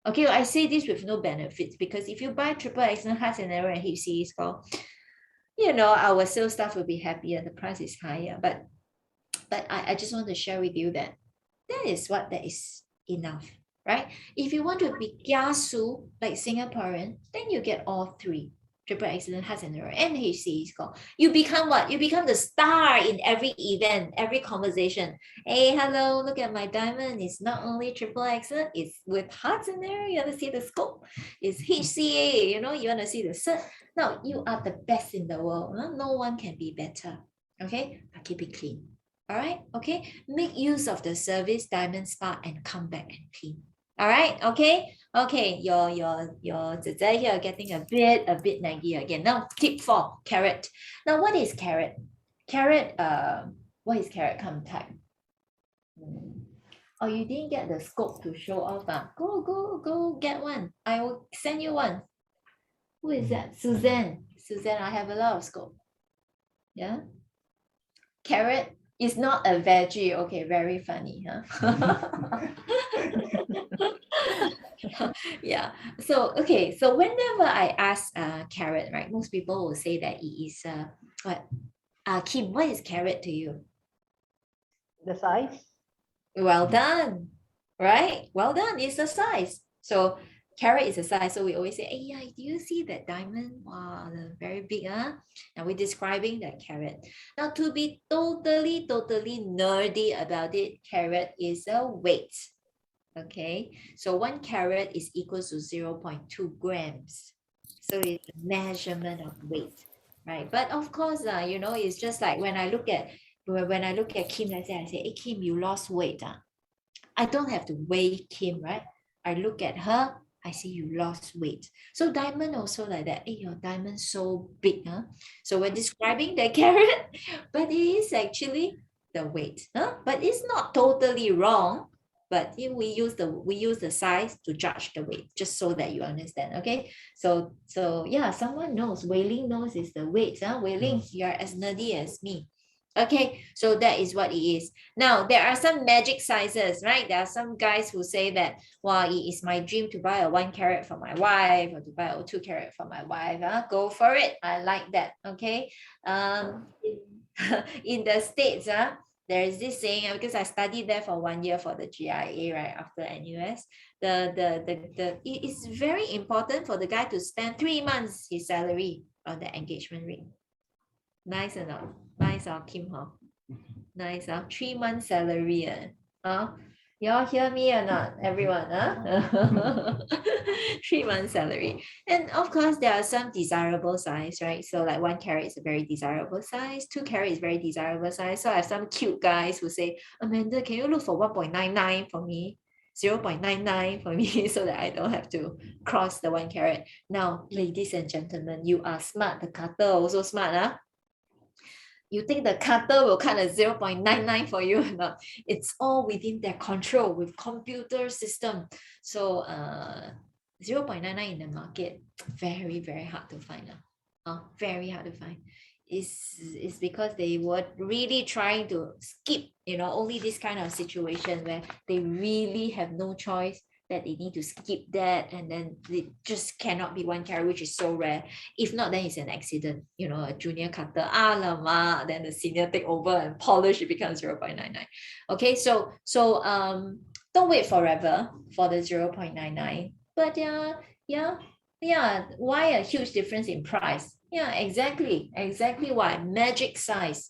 Okay, I say this with no benefits because if you buy triple excellent hearts and arrow and HCE score, our sales staff will be happier. The price is higher. But I just want to share with you that that is enough, right? If you want to be kiasu like Singaporean, then you get all three. Triple excellent, hearts and arrow, and HCE score. You become what? You become the star in every event, every conversation. Hey, hello, look at my diamond. It's not only triple excellent, it's with hearts and arrow. You want to see the scope? It's HCA, you want to see the cert. No, you are the best in the world. No one can be better. Okay, but keep it clean. All right, okay. Make use of the service diamond spa and come back and clean. All right, okay. Your zeze here getting a bit naggy again. Now tip 4, carrot. Now what is carrot? Carrot, what is carrot? Come type. Oh, you didn't get the scope to show off. Go get one. I will send you one. Who is that? Suzanne, I have a lot of scope. Yeah. Carrot is not a veggie. Okay, very funny, huh? Yeah. So whenever I ask carrot, right, most people will say that it is what? Kim, what is carrot to you? The size? Well done, right? Well done. It's the size. So carrot is a size. So we always say, hey, yeah, do you see that diamond? Wow, very big, huh? And we're describing that carrot. Now, to be totally nerdy about it, carrot is a weight. Okay, so 1 carat is equal to 0.2 grams. So it's a measurement of weight, right? But of course, it's just like when I look at Kim, I say, hey, Kim, you lost weight. I don't have to weigh Kim, right? I look at her, I see you lost weight. So diamond also like that. Hey, your diamond so big, huh? So we're describing the carrot, but it is actually the weight, huh? But it's not totally wrong. But we use the size to judge the weight, just so that you understand. Okay, so yeah, someone knows. Wei Ling knows is the weight. Wei Ling, you are as nerdy as me. Okay, so that is what it is. Now there are some magic sizes, right? There are some guys who say that, well, it is my dream to buy a 1 carat for my wife or to buy a 2 carat for my wife. Go for it. I like that. Okay. In the States, there is this saying, because I studied there for 1 year for the GIA, right, after NUS. It is very important for the guy to spend 3 months his salary on the engagement ring. Nice or not? Nice, Kim, huh? Nice, 3 months salary. You all hear me or not, everyone? 3 months salary. And of course, there are some desirable size, right? So like 1 carat is a very desirable size, 2 carat is very desirable size. So I have some cute guys who say, Amanda, can you look for 1.99 for me? 0.99 for me so that I don't have to cross the 1 carat. Now, ladies and gentlemen, you are smart. The cutter also smart, You think the cutter will cut a 0.99 for you or not? It's all within their control with computer system. So 0.99 in the market, very, very hard to find. Very hard to find. It's because they were really trying to skip, only this kind of situation where they really have no choice, that they need to skip that, and then it just cannot be 1 carat, which is so rare. If not, then it's an accident, a junior cutter, alamak, then the senior take over and polish, it becomes 0.99. Okay, so don't wait forever for the 0.99. But yeah, why a huge difference in price? Yeah, exactly why. Magic size,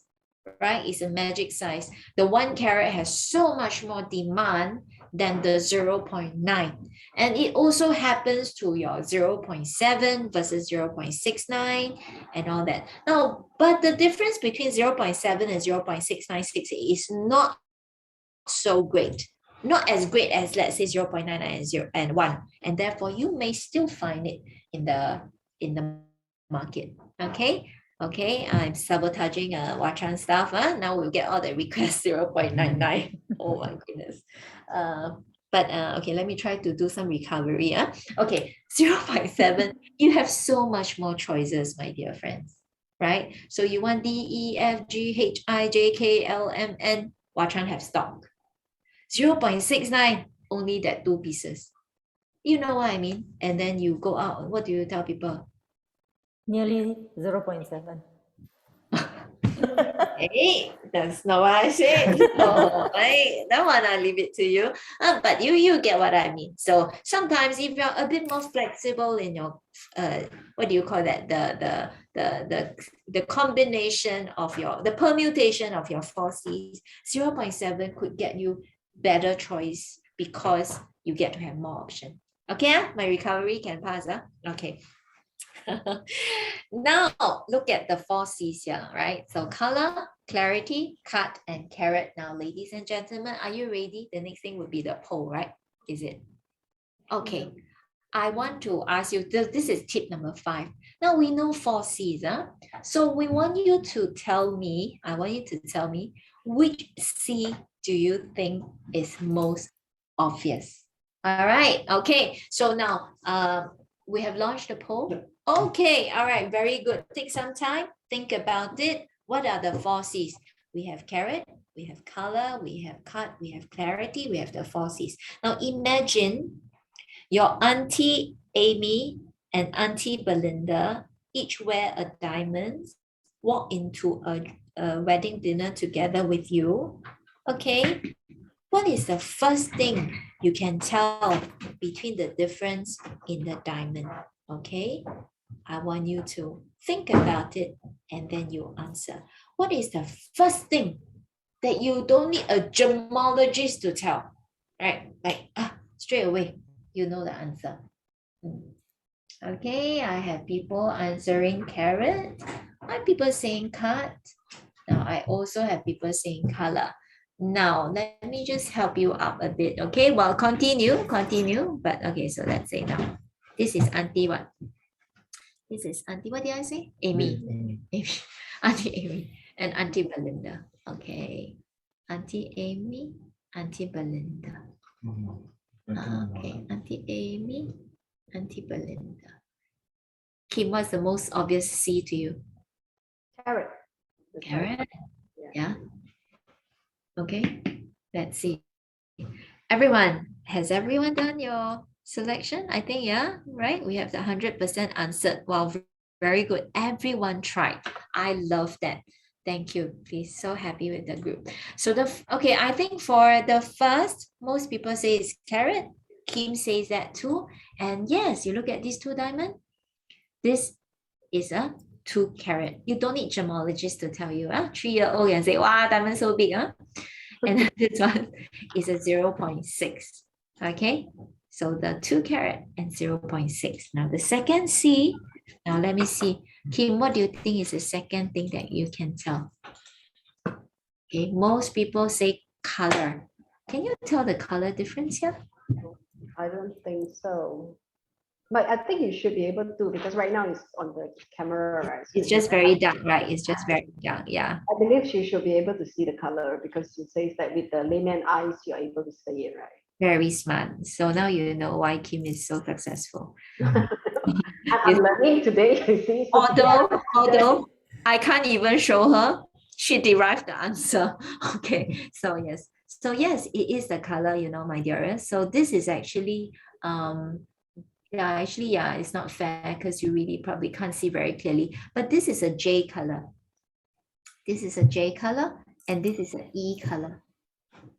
right? It's a magic size. The 1 carat has so much more demand than the 0.9. And it also happens to your 0.7 versus 0.69 and all that. Now, but the difference between 0.7 and 0.6968 is not so great. Not as great as, let's say, 0.99 and 1. And therefore, you may still find it in the market. Okay? Okay, I'm sabotaging Wachan stuff. Now we'll get all the requests 0.99. Oh my goodness. But okay, let me try to do some recovery. Okay, 0.7. You have so much more choices, my dear friends, right? So you want D, E, F, G, H, I, J, K, L, M, N. Wachan have stock. 0.69, only that two pieces. You know what I mean? And then you go out. What do you tell people? Nearly 0.7. Hey, that's not what I said. Oh, that one I leave it to you. But you get what I mean. So sometimes if you're a bit more flexible in your what do you call that? The combination of the permutation of your 4Cs, 0.7 could get you better choice because you get to have more option. Okay, my recovery can pass. Okay. Now look at the 4Cs here, right? So color, clarity, cut, and carrot. Now, ladies and gentlemen, are you ready? The next thing would be the poll, right? Is it? Okay. I want to ask you, this is tip number 5. Now we know 4Cs. So we want you to tell me, I want you to tell me, which C do you think is most obvious? All right. Okay. So now we have launched the poll. Okay. All right. Very good. Take some time. Think about it. What are the 4Cs? We have carrot, we have color, we have cut, we have clarity, we have the 4Cs. Now imagine your Auntie Amy and Auntie Belinda each wear a diamond, walk into a wedding dinner together with you. Okay. What is the first thing you can tell between the difference in the diamond? Okay. I want you to think about it and then you answer. What is the first thing that you don't need a gemologist to tell? Right? Like straight away, you know the answer. Okay, I have people answering carrot. I have people saying cut. Now I also have people saying color. Now let me just help you up a bit. Okay, well continue. But okay, so let's say now. This is Auntie what? This is Auntie, what did I say? Amy. Amy. Auntie Amy and Auntie Belinda. Okay. Auntie Amy, Auntie Belinda. Okay, Auntie Amy, Auntie Belinda. Kim, what's the most obvious C to you? Carrot. Carrot? Yeah. Okay, let's see. Has everyone done your selection? I think, yeah, right? We have the 100% answered. Wow, very good. Everyone tried. I love that. Thank you. Please, so happy with the group. So okay, I think for the first, most people say it's carrot. Kim says that too. And yes, you look at these 2 diamonds. This is a 2 carat. You don't need gemologist to tell you. 3-year-old can say, wow, diamond so big. And this one is a 0.6. Okay, so the 2 carat and 0.6. Now the second C, now let me see. Kim, what do you think is the second thing that you can tell? Okay, most people say color. Can you tell the color difference here? I don't think so. But I think you should be able to, because right now it's on the camera, right? So It's just very dark, right? It's just very dark, yeah. I believe she should be able to see the color because it says that with the layman eyes, you're able to see it, right? Very smart. So now you know why Kim is so successful. I'm learning today, you see. Although I can't even show her, she derived the answer. Okay, so yes. So yes, it is the color, my dearest. So this is actually it's not fair because you really probably can't see very clearly. But this is a J color. This is a J color and this is an E color.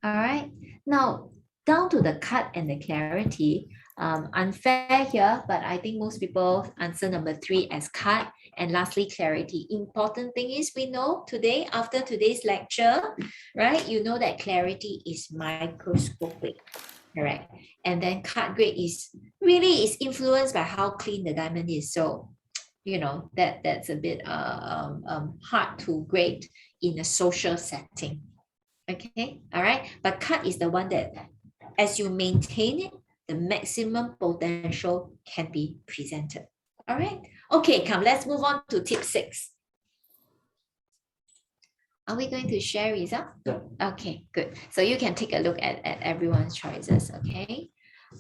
All right. Now down to the cut and the clarity. Unfair here, but I think most people answer number 3 as cut. And lastly, clarity. Important thing is we know today, after today's lecture, right? You know that clarity is microscopic. Correct. And then cut grade is influenced by how clean the diamond is. So, that's a bit hard to grade in a social setting. Okay. All right. But cut is the one that as you maintain it, the maximum potential can be presented. All right. Okay, let's move on to tip 6. Are we going to share result? Yeah. Okay, good. So you can take a look at everyone's choices, okay?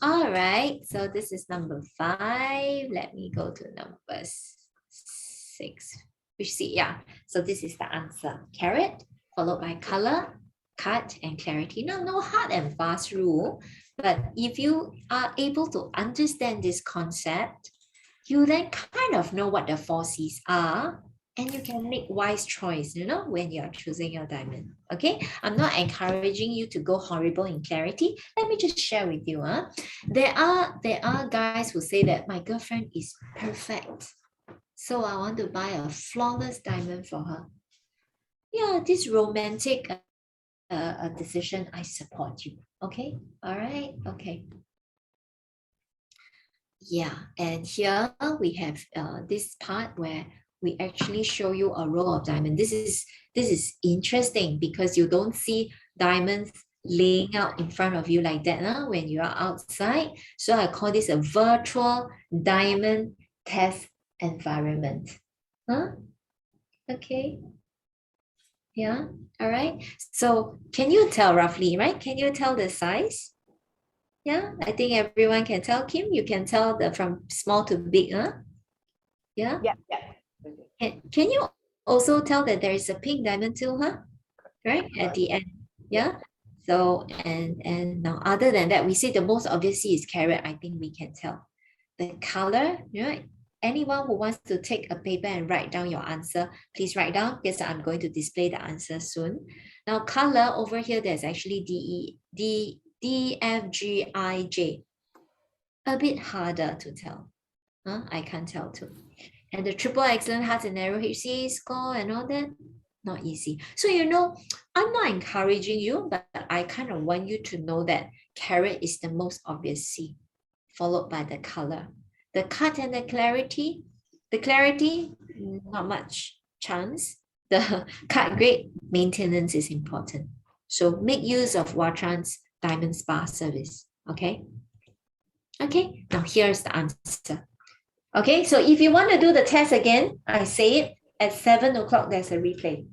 All right, so this is number 5. Let me go to number 6. Which see, yeah. So this is the answer. Carrot, followed by color, cut, and clarity. Now, no hard and fast rule, but if you are able to understand this concept, you then kind of know what the 4 C's are, and you can make wise choice, when you're choosing your diamond. Okay, I'm not encouraging you to go horrible in clarity. Let me just share with you. There are guys who say that my girlfriend is perfect, so I want to buy a flawless diamond for her. Yeah, this romantic decision, I support you. Okay, all right, okay. Yeah, and here we have this part where we actually show you a row of diamonds. This is interesting because you don't see diamonds laying out in front of you like that when you are outside. So I call this a virtual diamond test environment. Okay. Yeah, all right. So can you tell roughly, right? Can you tell the size? Yeah, I think everyone can tell. Kim, you can tell from small to big, Yeah. Yeah. Can you also tell that there is a pink diamond too, right? At the end. Yeah. So and now other than that, we see the most obvious is carrot. I think we can tell. The color, right? Anyone who wants to take a paper and write down your answer, please write down because I'm going to display the answer soon. Now color over here, there's actually D, F, G, I, J. A bit harder to tell. I can't tell too. And the triple excellent hearts and narrow HCA score and all that, not easy. So I'm not encouraging you, but I kind of want you to know that carrot is the most obvious C, followed by the color. The cut and the clarity, not much chance. The cut grade maintenance is important. So make use of Watran's Diamond Spa service. Okay. Okay, now here's the answer. Okay, so if you want to do the test again, I say it at 7 o'clock, there's a replay.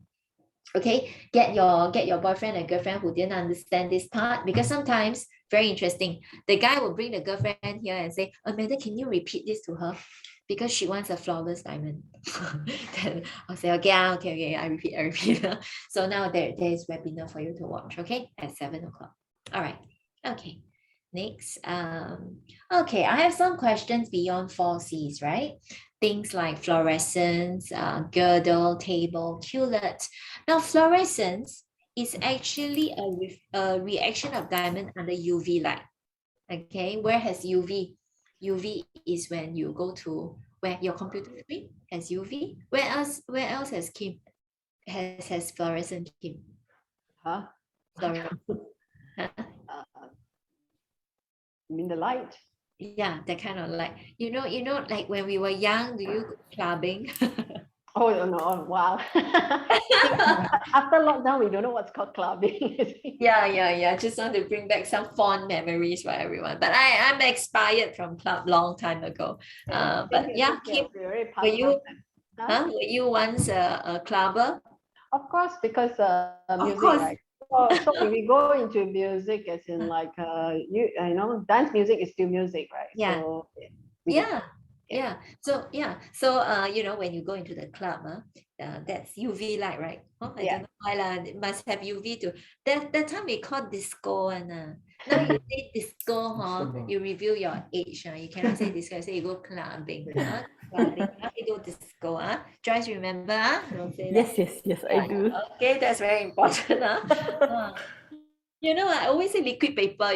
Okay, get your boyfriend and girlfriend who didn't understand this part, because sometimes, very interesting, the guy will bring the girlfriend here and say, Amanda, can you repeat this to her? Because she wants a flawless diamond. Then I'll say, okay, I repeat. So now there is webinar for you to watch, okay, at 7 o'clock. All right, okay. Next, okay, I have some questions beyond 4 C's, right? Things like fluorescence, girdle, table, culet. Now, fluorescence is actually a reaction of diamond under UV light. Okay, where has UV? UV is when you go to where your computer screen has UV. Where else has Kim? Has fluorescent, Kim? Huh? Fluorescent. You mean the light? Yeah, that kind of light. Like when we were young, do you go clubbing? Oh no! Wow. After lockdown, we don't know what's called clubbing. Yeah. Just want to bring back some fond memories for everyone. But I'm expired from club long time ago. But yeah, Kim, were you once a clubber? Of course, because music, course. right? So if we go into music, as in like dance music is still music, right? Yeah. So, So when you go into the club, that's UV light, right? I don't know why it must have UV too. That time we call disco and now you say disco, you reveal your age. You cannot say disco, say you go clubbing. Clubbing. You go disco. Joyce, remember? Don't say that. Yes, I do. Okay, that's very important. I always say liquid paper,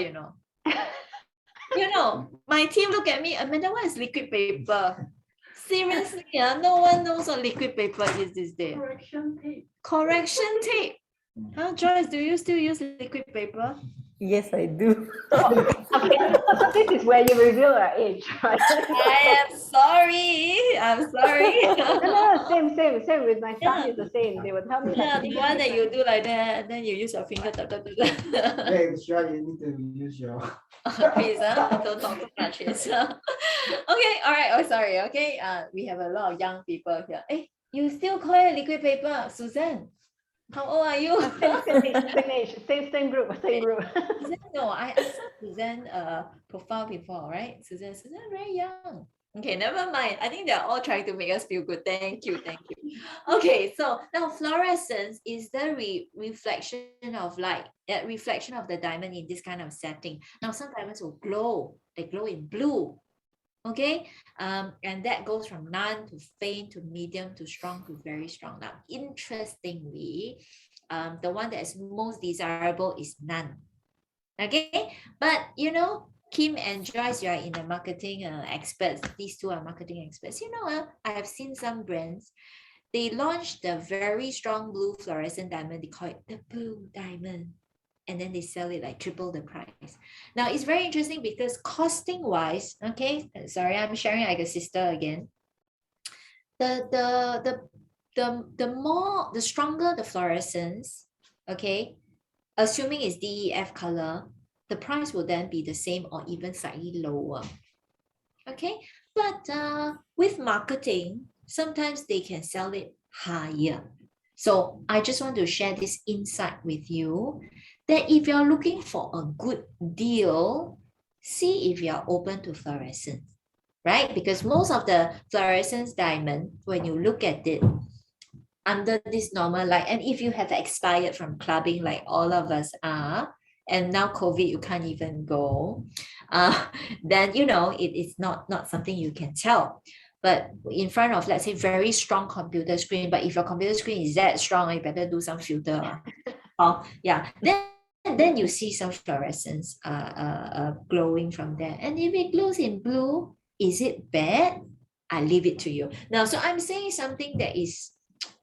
my team look at me, Amanda, what is liquid paper? Seriously, no one knows what liquid paper is these days. Correction tape. Joyce, do you still use liquid paper? Yes, I do. Okay, so this is where you reveal our age, right? I am sorry. No, same with my son. It's the same. They would tell me Yeah, the one that you do like that, and then you use your finger. Hey, sure, you need to use your. Please, don't talk too much. Okay, all right. Oh, sorry. Okay, we have a lot of young people here. Hey, you still call it liquid paper, Suzanne? How old are you? Same group. Suzanne, no, I asked Suzanne profile before, right? Suzanne very young. Okay, never mind. I think they're all trying to make us feel good. Thank you, thank you. Okay, so now fluorescence is the reflection of light, reflection of the diamond in this kind of setting. Now some diamonds will glow. They glow in blue. Okay, and that goes from none to faint to medium to strong to very strong. Now, interestingly, the one that is most desirable is none. Okay, but you know, Kim and Joyce, you are in the marketing experts. These two are marketing experts. You know, I have seen some brands. They launched the very strong blue fluorescent diamond. They call it the blue diamond, and then they sell it like triple the price. Now it's very interesting because costing wise, okay, sorry, I'm sharing like a sister again. The stronger the fluorescence, okay, assuming it's DEF color, the price will then be the same or even slightly lower. Okay, but with marketing, sometimes they can sell it higher. So I just want to share this insight with you that if you're looking for a good deal, see if you're open to fluorescence, right? Because most of the fluorescence diamond, when you look at it under this normal light, and if you have expired from clubbing like all of us are, and now COVID, you can't even go, then you know it is not something you can tell. But in front of, let's say, very strong computer screen, but if your computer screen is that strong, you better do some filter. Yeah, then you see some fluorescence glowing from there. And if it glows in blue, is it bad? I leave it to you. Now, so I'm saying something that is,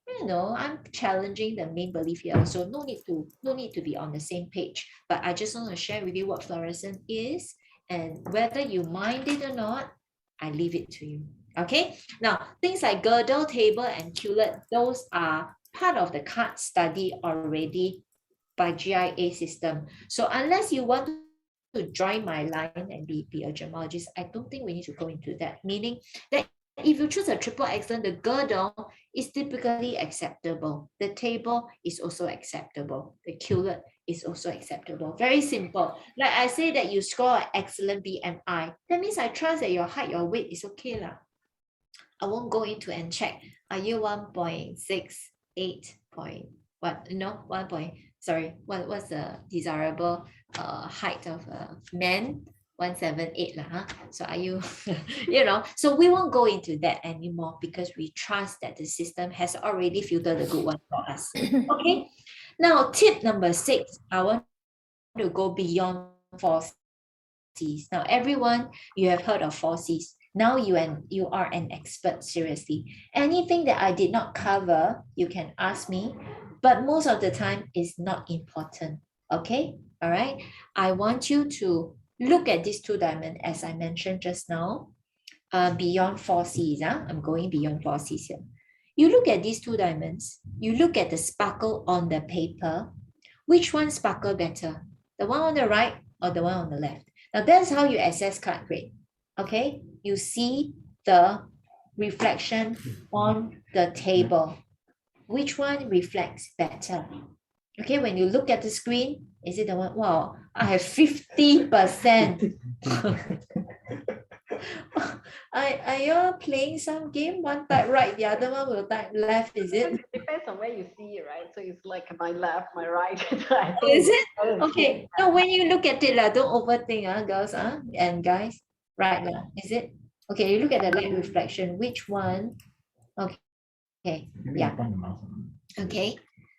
you know, I'm challenging the main belief here. So no need to be on the same page. But I just want to share with you what fluorescence is, and whether you mind it or not, I leave it to you. Okay. Now, things like girdle, table, and culet, those are part of the card study already by GIA system. So unless you want to join my line and be a gemologist, I don't think we need to go into that. Meaning that if you choose a triple excellent, the girdle is typically acceptable. The table is also acceptable. The culet is also acceptable. Very simple. Like I say that you score an excellent BMI. That means I trust that your height, your weight is okay lah. I won't go into and check. Are you 1.68 point what? No, 1 point. Sorry, what's the desirable height of a man? 178 lah, huh? So are you, you know, so we won't go into that anymore because we trust that the system has already filtered the good one for us. Okay. Now, tip number 6, I want to go beyond 4Cs. Now, everyone, you have heard of 4Cs. Now you are an expert, seriously. Anything that I did not cover, you can ask me, but most of the time it's not important. Okay, all right. I want you to look at these two diamonds, as I mentioned just now, beyond 4Cs. I'm going beyond 4Cs here. You look at these two diamonds, you look at the sparkle on the paper. Which one sparkle better? The one on the right or the one on the left? Now that's how you assess card grade. Okay, you see the reflection on the table. Which one reflects better? Okay, when you look at the screen, is it the one? Wow, I have 50%. Are you playing some game? One type right, the other one will type left, is it? It depends on where you see it, right? So it's like my left, my right. Is it? Okay. Now when you look at it, don't overthink, girls and guys. Right now, is it? Okay, you look at the light reflection. Which one? Okay. Okay. Yeah. Okay.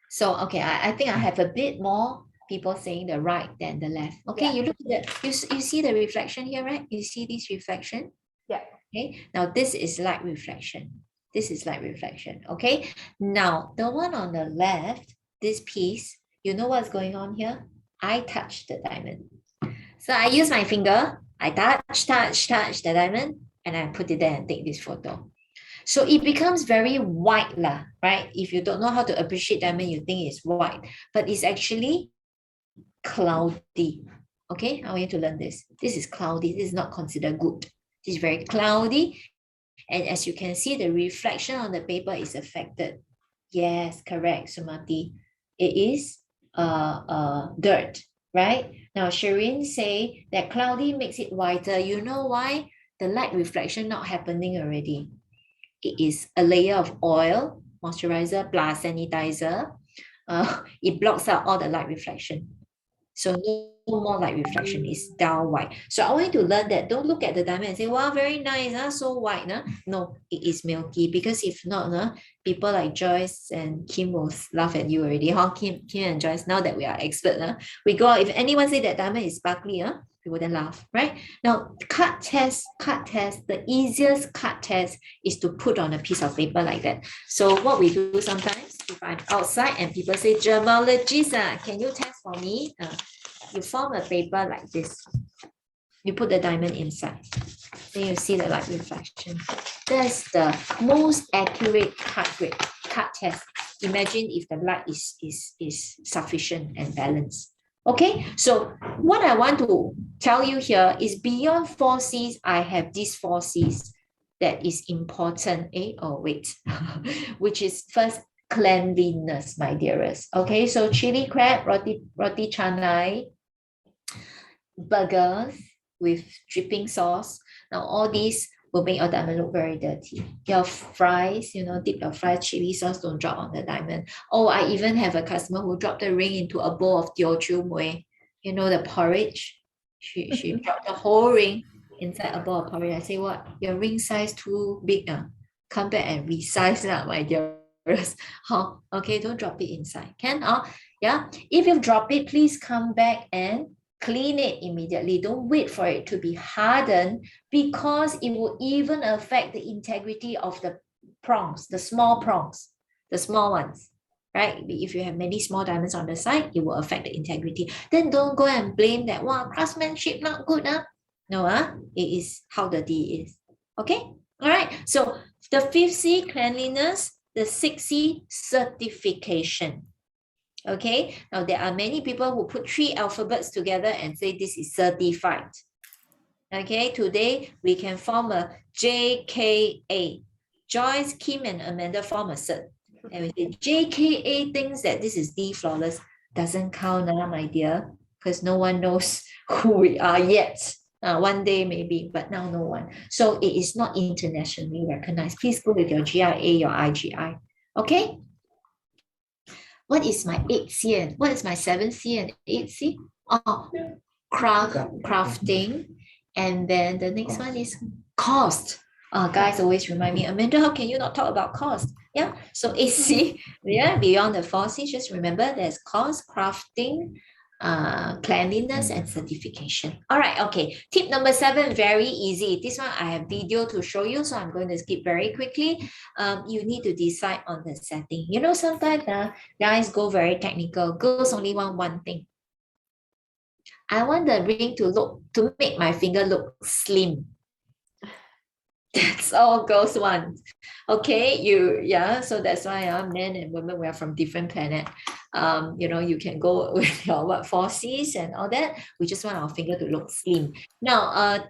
So okay, I think I have a bit more people saying the right than the left. Okay, you look at you see the reflection here, right? You see this reflection? Yeah. Okay. Now this is light reflection. This is light reflection. Okay. Now the one on the left, this piece, you know what's going on here? I touched the diamond. So I use my finger, I touch the diamond, and I put it there and take this photo. So it becomes very white lah, right? If you don't know how to appreciate diamond, you think it's white, but it's actually cloudy. Okay, I want you to learn this. This is cloudy. This is not considered good. This is very cloudy. And as you can see, the reflection on the paper is affected. Yes, correct, Sumati. it is dirt, right? Now, Shireen say that cloudy makes it whiter. You know why? The light reflection not happening already. It is a layer of oil, moisturizer plus sanitizer. It blocks out all the light reflection. So no more light reflection, is dull white. So I want you to learn that. Don't look at the diamond and say, wow, very nice, so white. No, it is milky, because if not, people like Joyce and Kim will laugh at you already. Kim and Joyce, now that we are expert, we go out, if anyone say that diamond is sparkly, we wouldn't laugh, right? Now, cut test, the easiest cut test is to put on a piece of paper like that. So what we do sometimes, if I'm outside and people say, Gemologist, can you test for me? You form a paper like this. You put the diamond inside. Then you see the light reflection. That's the most accurate cut test. Imagine if the light is sufficient and balanced. Okay, so what I want to tell you here is beyond 4Cs, I have these 4Cs that is important. Which is first, cleanliness, my dearest. Okay, so chili crab, roti canai, burgers with dripping sauce. Now all these will make your diamond look very dirty. Your fries, dip your fries, chili sauce, don't drop on the diamond. Oh, I even have a customer who dropped the ring into a bowl of Teochew Mui. The porridge. She dropped the whole ring inside a bowl of porridge. I say, what? Your ring size too big. Come back and resize that, my dearest. Okay, don't drop it inside. Can? Yeah. If you drop it, please come back and clean it immediately. Don't wait for it to be hardened, because it will even affect the integrity of the prongs, the small prongs, the small ones, right? If you have many small diamonds on the side, it will affect the integrity. Then don't go and blame that, wow, craftsmanship not good. No, it is how dirty it is. Okay? All right. So the 5th C, cleanliness. The 6th C, certification. Okay, now there are many people who put 3 alphabets together and say this is certified. Okay, today we can form a JKA. Joyce, Kim, and Amanda form a cert. And we say JKA thinks that this is D flawless. Doesn't count, my dear, because no one knows who we are yet. One day maybe, but now no one. So it is not internationally recognized. Please go with your GIA, your IGI. Okay. What is my 8th C and what is my 7th C and 8th C? Crafting. And then the next one is cost. Guys always remind me, Amanda, how can you not talk about cost? Yeah, so 8th C, beyond the 4 C, just remember there's cost, crafting, cleanliness, and certification. All right, okay. Tip number 7, very easy. This one I have video to show you, so I'm going to skip very quickly. You need to decide on the setting. Sometimes guys go very technical. Girls only want one thing. I want the ring to make my finger look slim. That's all girls want. Okay, so that's why men and women, we are from different planet. You can go with your 4 Cs and all that. We just want our finger to look slim. Now,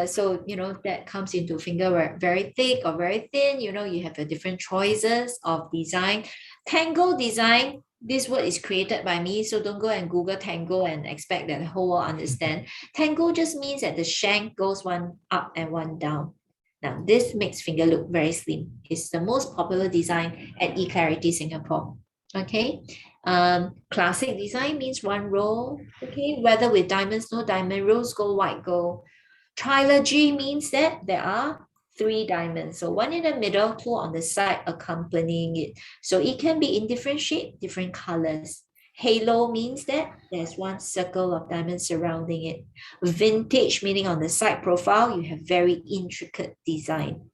so that comes into finger very thick or very thin. You have the different choices of design. Tango design. This word is created by me, so don't go and Google tango and expect that the whole world understand. Tango just means that the shank goes one up and one down. Now, this makes finger look very slim. It's the most popular design at eClarity Singapore. Okay. Classic design means one row. Okay. Whether with diamonds, no diamond, rose gold, white gold. Trilogy means that there are 3 diamonds. So 1 in the middle, 2 on the side accompanying it. So it can be in different shape, different colors. Halo means that there's 1 circle of diamonds surrounding it. Vintage meaning on the side profile, you have very intricate design.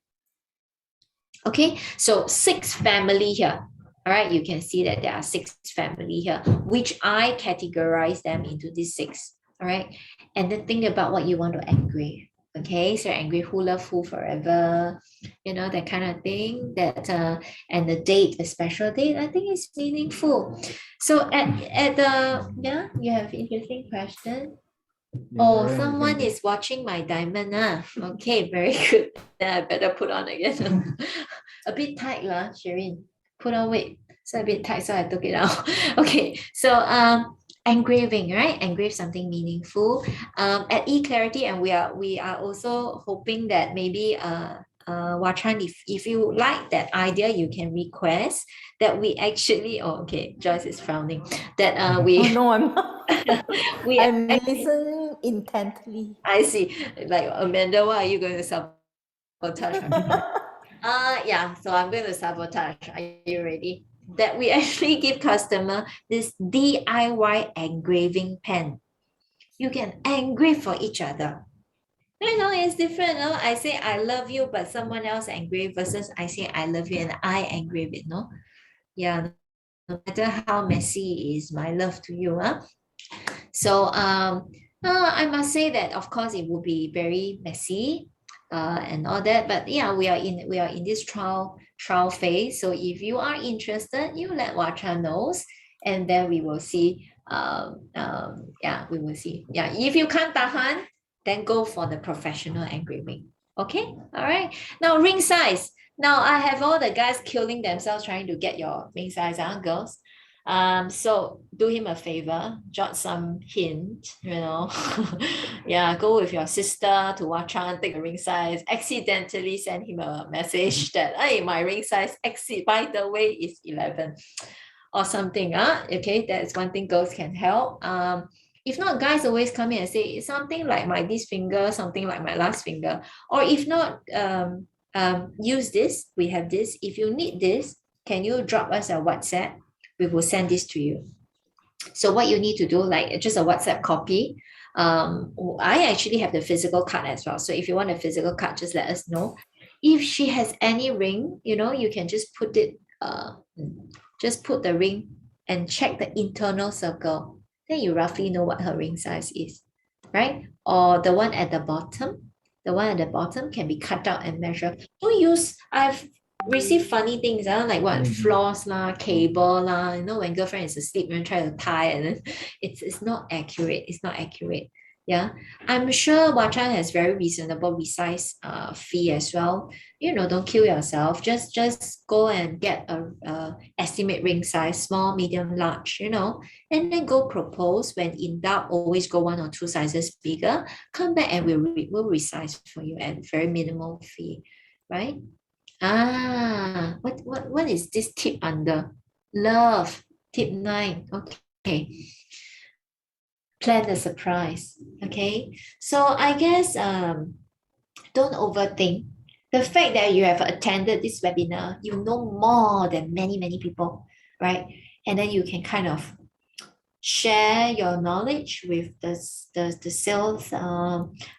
Okay, so 6 family here. All right, you can see that there are 6 family here, which I categorize them into these 6. All right, and then think about what you want to engrave. Okay, so engrave who love who forever, that kind of thing. That and the date, a special date, I think is meaningful. So at the you have interesting question. Oh, someone is watching my diamond. Okay, very good. Then I better put on again. A bit tight, Shireen. Put on weight. So a bit tight, so I took it out. Okay, so engraving, right? Engrave something meaningful. At eClarity, and we are also hoping that maybe Watran, if you like that idea, you can request that we actually, oh, okay, Joyce is frowning, that Oh we no, I'm not. we I'm listening intently. I see, like Amanda, what are you going to sabotage? Yeah, so I'm going to sabotage. Are you ready? That we actually give customer this DIY engraving pen. You can engrave for each other. You know, it's different. No? I say I love you, but someone else engrave versus I say I love you and I engrave it. No, yeah. No matter how messy is my love to you, huh? So I must say that of course it will be very messy, and all that. But yeah, we are in this trial phase. So if you are interested, you let Wacha knows, and then we will see. Yeah, we will see. Yeah, if you can't tahan, then go for the professional engraving. Okay, all right. Now ring size. Now I have all the guys killing themselves trying to get your ring size, girls. So do him a favor, jot some hint, you know. Yeah, go with your sister to Watchan, take a ring size, accidentally send him a message that, hey, my ring size by the way, is 11 or something. Okay, that's one thing girls can help. If not, guys always come in and say something like my this finger, something like my last finger. Or if not, use this, we have this. If you need this, can you drop us a WhatsApp? We will send this to you. So what you need to do, like just a WhatsApp copy. I actually have the physical card as well. So if you want a physical card, just let us know. If she has any ring, you know, you can just put it, just put the ring and check the internal circle. Then you roughly know what her ring size is, right? Or the one at the bottom. The one at the bottom can be cut out and measured. Don't use, I've receive funny things, like what floss lah, cable lah. You know, when girlfriend is asleep, you try to tie, and then it's not accurate. It's not accurate. Yeah, I'm sure Wachan has very reasonable resize fee as well. You know, don't kill yourself. Just go and get a estimate ring size, small, medium, large. You know, and then go propose. When in doubt, always go 1 or 2 sizes bigger. Come back and we'll resize for you at very minimal fee, right? What is this tip under? Love, tip 9. Okay. Plan the surprise. Okay. So I guess don't overthink. The fact that you have attended this webinar, you know more than many people, right? And then you can kind of share your knowledge with the sales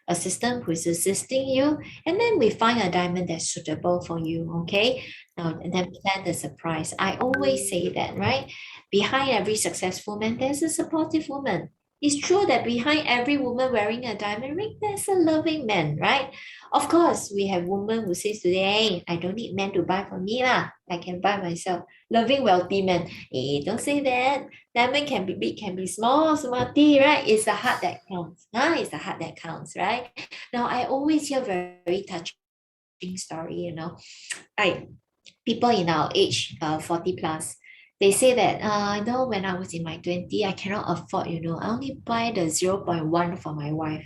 assistant who is assisting you, and then we find a diamond that's suitable for you. Okay, now and then plan the surprise. I always say that, right? Behind every successful man, there's a supportive woman. It's true that behind every woman wearing a diamond ring, there's a loving man, right? Of course, we have women who says today, hey, I don't need men to buy for me lah. I can buy myself. Loving wealthy men. Hey, don't say that. Diamond can be big, can be small, smarty, right? It's the heart that counts. It's the heart that counts, right? Now, I always hear very touching story, you know. People in our age, 40 plus, they say that, you know, when I was in my 20, I cannot afford, you know, I only buy the 0.1 for my wife.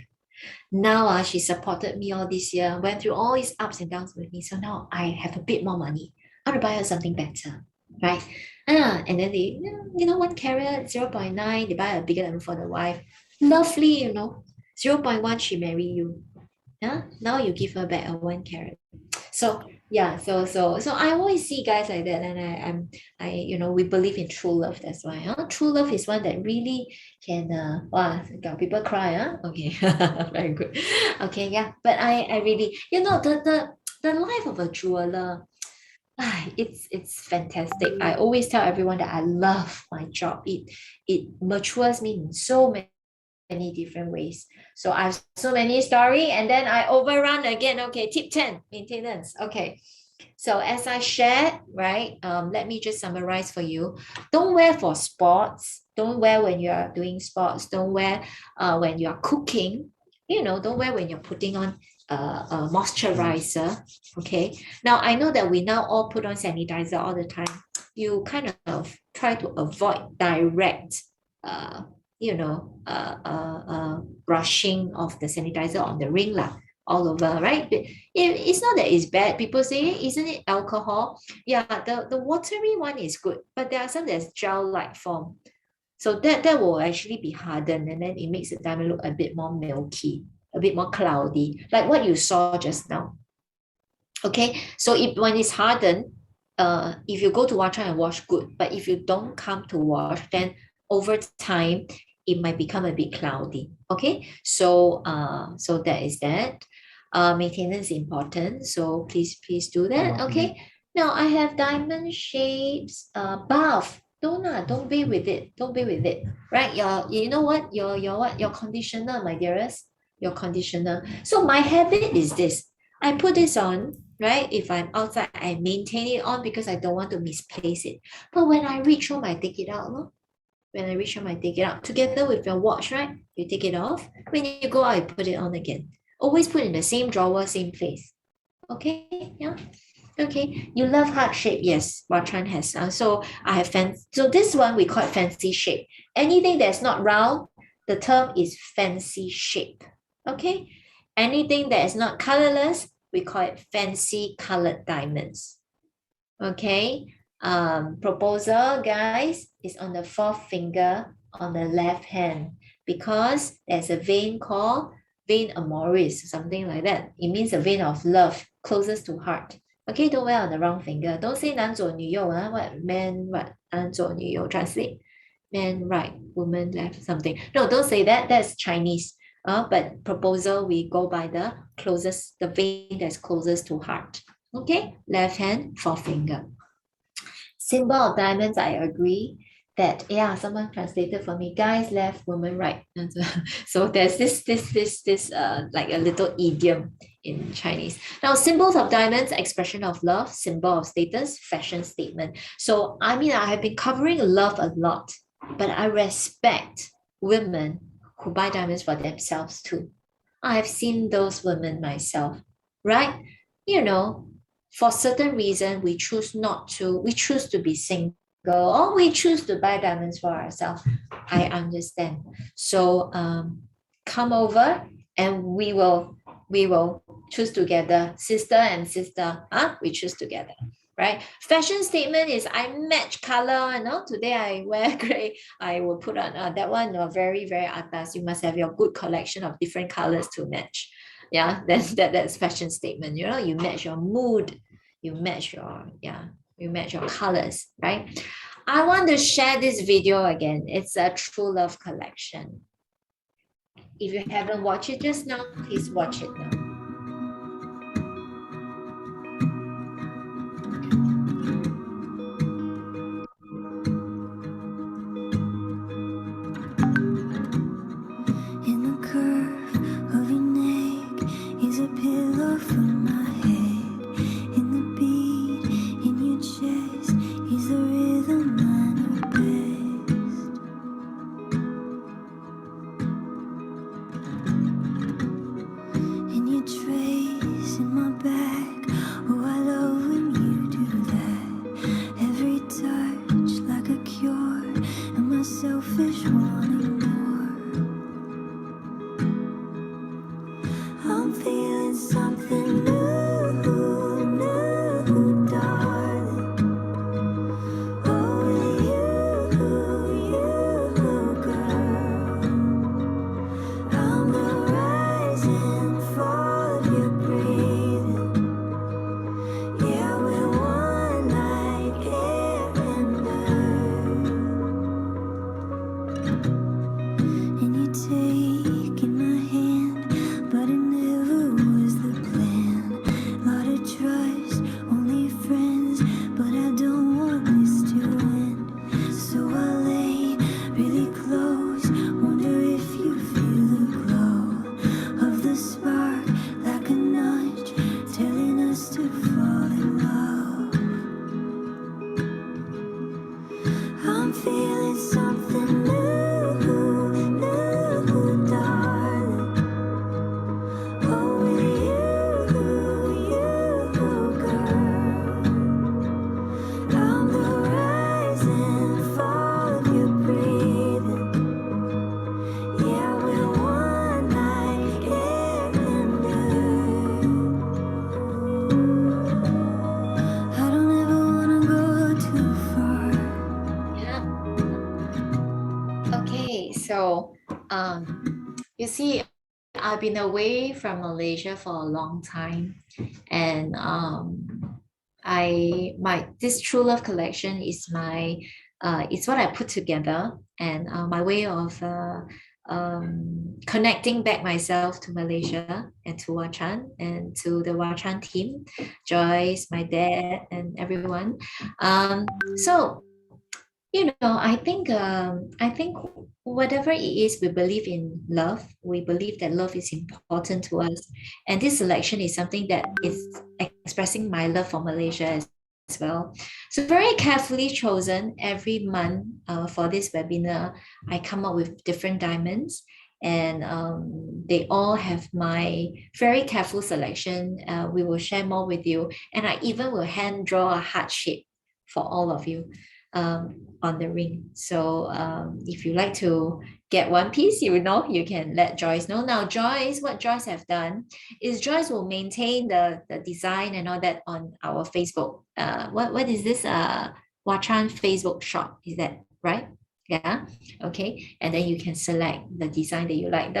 Now, she supported me all this year, went through all these ups and downs with me. So now I have a bit more money. I want to buy her something better, right? And then they, you know, 1 carat, 0.9, they buy a bigger one for the wife. Lovely, you know. 0.1, she marry you. Yeah, now you give her back a 1 carat. So yeah, so I always see guys like that, and I you know, we believe in true love. That's why, true love is one that really can got people cry, okay. Very good. Okay, yeah, but I really, you know, the life of a jeweler, it's fantastic. I always tell everyone that I love my job. It matures me in so many different ways. So I have so many story, and then I overrun again. Okay, tip 10, maintenance. Okay. So as I shared, right, let me just summarize for you. Don't wear for sports. Don't wear when you are doing sports. Don't wear when you are cooking. You know, don't wear when you're putting on a moisturizer. Okay. Now, I know that we now all put on sanitizer all the time. you kind of try to avoid direct, brushing of the sanitizer on the ring lah, all over, right? But it's not that it's bad. People say, "Hey, isn't it alcohol?" Yeah, the watery one is good, but there are some that's gel-like form. So that will actually be hardened, and then it makes the diamond look a bit more milky, a bit more cloudy, like what you saw just now. Okay, so when it's hardened, if you go to wash and wash, good. But if you don't come to wash, then over time it might become a bit cloudy. Okay, so that is that. Maintenance is important, so please do that. Okay, now I have diamond shapes. Bath. Don't be with it. Don't be with it. Right? You know what? Your conditioner, my dearest. Your conditioner. So my habit is this. I put this on, right? If I'm outside, I maintain it on because I don't want to misplace it. But when I reach home, I take it out. No? When I reach home, I take it out. Together with your watch, right? You take it off. When you go out, I put it on again. Always put in the same drawer, same place. Okay, yeah. Okay, you love heart shape. Yes, Watran has. So I have so this one we call it fancy shape. Anything that's not round, the term is fancy shape. Okay, anything that is not colorless, we call it fancy colored diamonds. Okay, proposal, guys, is on the fourth finger on the left hand because there's a vein called vein amoris, something like that. It means a vein of love, closest to heart. Okay, don't wear on the wrong finger. Don't say 男左女右, what man, what 男左女右, translate. Man right, woman left, something. No, don't say that. That's Chinese. But proposal, we go by the vein that's closest to heart. Okay, left hand, fourth finger. Symbol of diamonds, I agree that, yeah, someone translated for me, guys left, woman right. So there's this like a little idiom in Chinese. Now, symbols of diamonds, expression of love, symbol of status, fashion statement. So, I mean, I have been covering love a lot, but I respect women who buy diamonds for themselves too. I have seen those women myself, right? You know, for certain reason, we choose to be single, or we choose to buy diamonds for ourselves. I understand. So come over and we will choose together, sister and sister. We choose together, right? Fashion statement is I match color. Today I wear gray. I will put on that one. Very very atas. You must have your good collection of different colors to match. Yeah, that's fashion statement. You match your mood. You match your colors, right? I want to share this video again. It's a true love collection. If you haven't watched it just now, please watch it now. In the curve of your neck is a pillow for my head. In the beat in your chest is the rhythm I know best. In your trace in my back, oh I love when you do that. Every touch like a cure, and my selfish wanting more. I'm feeling something new, darling. Oh, you, girl. I'm the rise and fall of your breathing. Yeah, we're one like air and earth. And you taking my hand, but it never was the plan. Lot of trust, only friends, but I don't want this to end. So I lay really close, wonder if you feel the glow of the spark, like a nudge, telling us to fall in love. I'm feeling something new, You see, I've been away from Malaysia for a long time, and this True Love collection is it's what I put together, and my way of connecting back myself to Malaysia and to Wachan and to the Wachan team, Joyce, my dad, and everyone. So I think whatever it is, we believe in love. We believe that love is important to us, and this selection is something that is expressing my love for Malaysia as well. So very carefully chosen every month for this webinar. I come up with different diamonds, and they all have my very careful selection. We will share more with you, and I even will hand draw a heart shape for all of you on the ring. So if you like to get one piece, you can let Joyce know. Now Joyce, what Joyce have done is Joyce will maintain the design and all that on our Facebook. What is this Wachan Facebook shop, is that right? Yeah, okay. And then you can select the design that you like.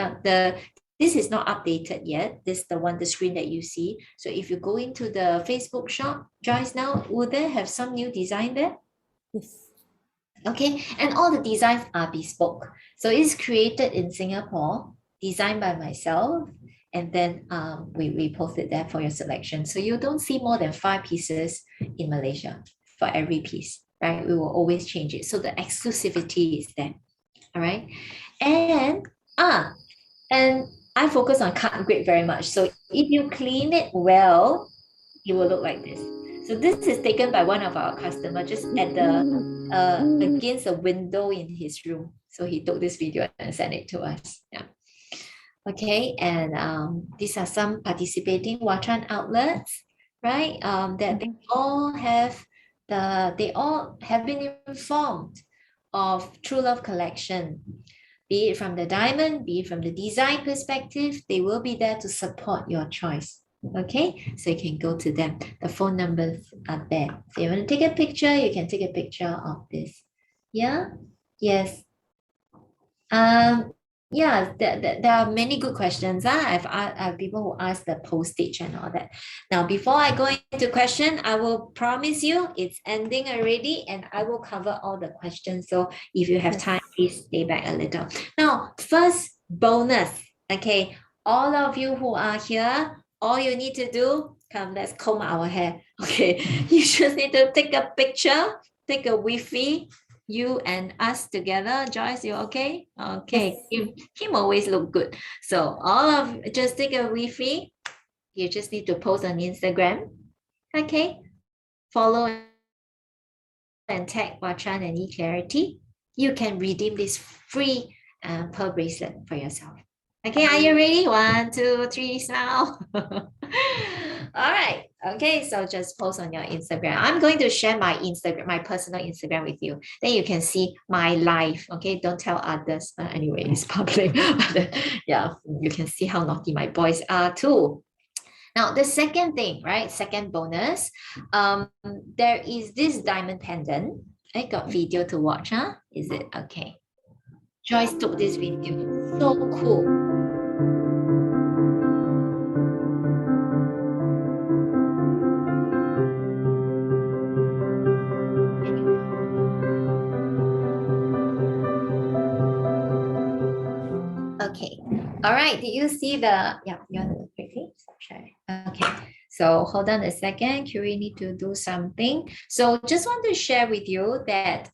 This is not updated yet. This is the screen that you see. So if you go into the Facebook shop, Joyce, now will there have some new design there? Yes. Okay, and all the designs are bespoke. So it's created in Singapore, designed by myself, and then we post it there for your selection. So you don't see more than 5 pieces in Malaysia for every piece, right? We will always change it. So the exclusivity is there. All right. And I focus on cut grade very much. So if you clean it well, it will look like this. So this is taken by one of our customers just at the against a window in his room. So he took this video and sent it to us. Yeah. Okay, and these are some participating Wachan outlets, right? That they all have been informed of True Love collection. Be it from the diamond, be it from the design perspective, they will be there to support your choice. Okay, so you can go to them. The phone numbers are there. So you want to take a picture, you can take a picture of this. Yeah, yes. Yeah, there are many good questions. I've people who ask the postage and all that. Now, before I go into question, I will promise you it's ending already, and I will cover all the questions. So if you have time, please stay back a little. Now, first bonus. Okay, all of you who are here, all you need to do, come, let's comb our hair. Okay, you just need to take a picture, take a Wi-Fi, you and us together. Joyce, you okay? Okay, him always look good. So just take a Wi-Fi. You just need to post on Instagram. Okay, follow and tag Wachan and eClarity. You can redeem this free pearl bracelet for yourself. Okay, are you ready? 1, 2, 3, smile. All right. Okay, so just post on your Instagram. I'm going to share my Instagram, my personal Instagram with you. Then you can see my life. Okay, don't tell others. Anyway, it's public. Yeah, you can see how naughty my boys are too. Now, the second thing, right? Second bonus. There is this diamond pendant. I got video to watch, huh? Is it okay? Joyce took this video. So cool. Okay. All right. Did you see the, you want to quickly share? Okay. So hold on a second. Curie need to do something. So just want to share with you that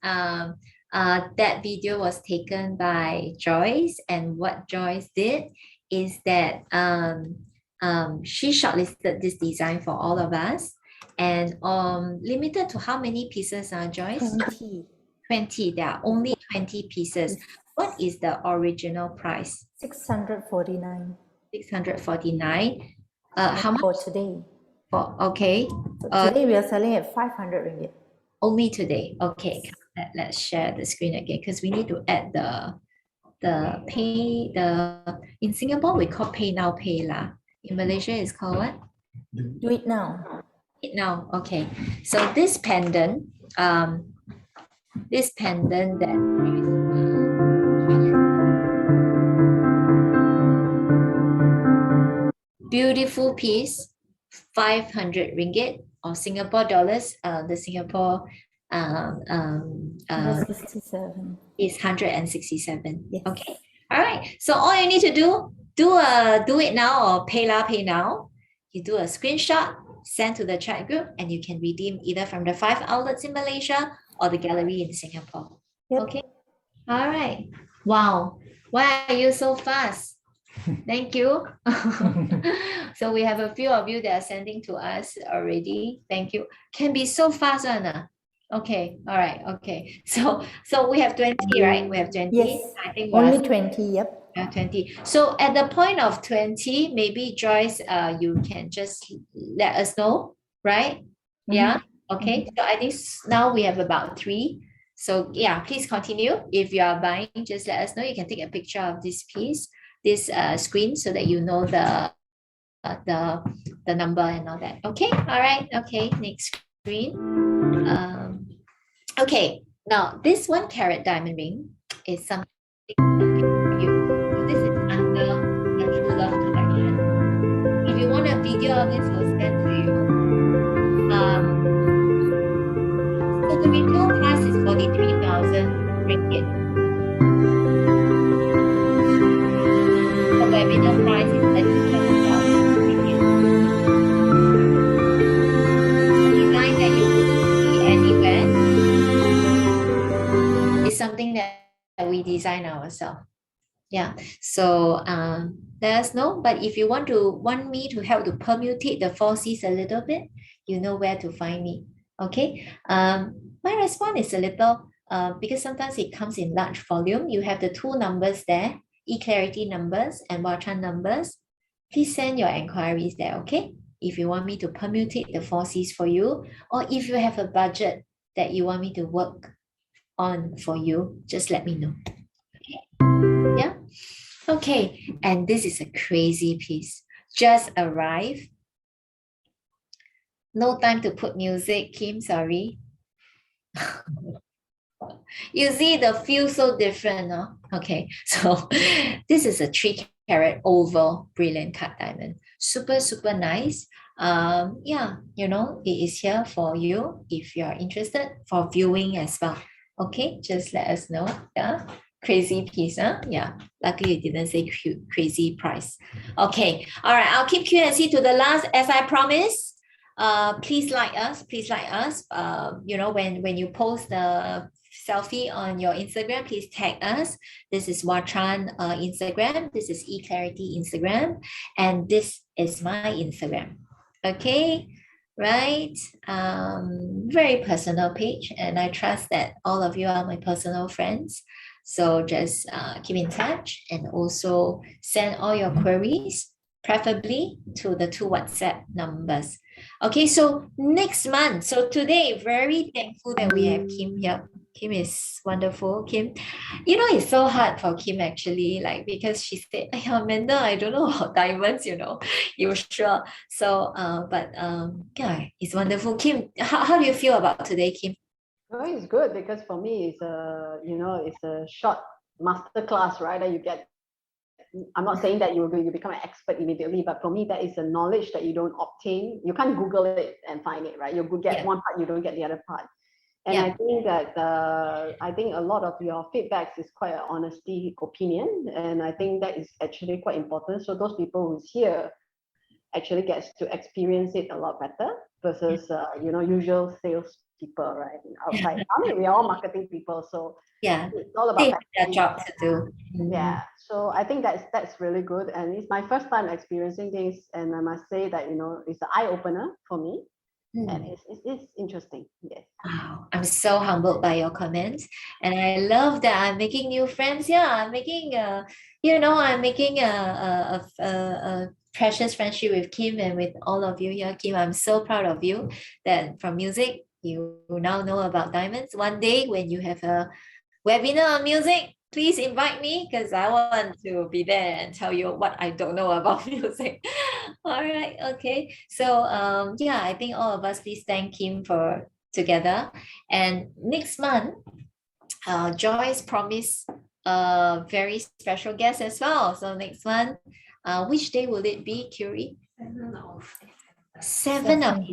that video was taken by Joyce, and what Joyce did is that she shortlisted this design for all of us, and limited to how many pieces, Joyce? 20. 20. There are only 20 pieces. What is the original price? 649. 649. How much for today? Okay. So today we are selling at 500 ringgit. Only today. Okay. Let's share the screen again, because we need to add in Singapore we call pay now, pay lah. In Malaysia it's called what? Do it now. Do it now. Okay. So this pendant that beautiful piece, 500 ringgit or Singapore dollars. The Singapore That's 67. is 167. Yes. Okay. All right. So all you need to do it now or pay now. You do a screenshot, send to the chat group, and you can redeem either from the 5 outlets in Malaysia or the gallery in Singapore. Yep. Okay. All right. Wow. Why are you so fast? Thank you. So we have a few of you that are sending to us already. Thank you. Can be so fast, Anna. Okay. All right. Okay. So we have 20, right? We have 20. Yes. I think Only 20, yep. 20. So at the point of 20, maybe Joyce, you can just let us know, right? Yeah. Okay. So I think now we have about 3. So yeah, please continue. If you are buying, just let us know. You can take a picture of this piece, this screen, so that you know the number and all that. Okay. All right. Okay. Next screen. Okay. Now this 1 carat diamond ring is something you. So this is under the True Love collection. If you want a video of this, I'll send to you. So the retail price is 43,000 ringgit. The webinar price is 37,000 ringgit. Design that you will see anywhere is something that we design ourselves. Yeah, so let us know. But if you want me to help to permutate the 4 C's a little bit, you know where to find me. Okay. My response is a little because sometimes it comes in large volume. You have the 2 numbers there, eClarity numbers and Watchan numbers. Please send your inquiries there. Okay. If you want me to permutate the 4 C's for you, or if you have a budget that you want me to work on for you, just let me know. Yeah. Okay. And this is a crazy piece. Just arrived. No time to put music, Kim, sorry. You see the feel so different, no? Okay. So this is a 3 carat oval brilliant cut diamond. Super, super nice. Yeah, you know, it is here for you if you're interested for viewing as well. Okay, just let us know. Yeah. Crazy piece, huh? Yeah. Luckily, you didn't say crazy price. Okay. All right. I'll keep Q&C to the last, as I promised. Please like us. Please like us. You know, when you post the selfie on your Instagram, please tag us. This is Watchan Instagram. This is eClarity Instagram, and this is my Instagram. Okay. Right. Very personal page, and I trust that all of you are my personal friends. So just keep in touch and also send all your queries, preferably to the 2 WhatsApp numbers. Okay, so next month. So today, very thankful that we have Kim here. Kim is wonderful. Kim, you know, it's so hard for Kim actually, like, because she said, "Hey, Amanda, I don't know about diamonds, you know, you sure?" So, yeah, it's wonderful. Kim, how do you feel about today, Kim? Oh, it's good because for me, it's a short master class, right? That you get. I'm not saying that you become an expert immediately, but for me, that is a knowledge that you don't obtain. You can't Google it and find it, right? You get one part, you don't get the other part. And I think that I think a lot of your feedbacks is quite an honesty opinion, and I think that is actually quite important. So those people who's here actually gets to experience it a lot better versus usual sales people, right? Outside. I mean, we are all marketing people, so yeah, it's all about their job to do. Yeah, so I think that's really good, and it's my first time experiencing this, and I must say that it's an eye opener for me, and it's interesting. Yes. Wow, I'm so humbled by your comments, and I love that I'm making new friends. Yeah, I'm making I'm making a precious friendship with Kim and with all of you here. Kim, I'm so proud of you that from music you now know about diamonds. One day when you have a webinar on music, please invite me because I want to be there and tell you what I don't know about music. All right, okay. So yeah, I think all of us please thank Kim for together. And next month, Joyce promised a very special guest as well. So next one, which day will it be, Curie? 7th of December.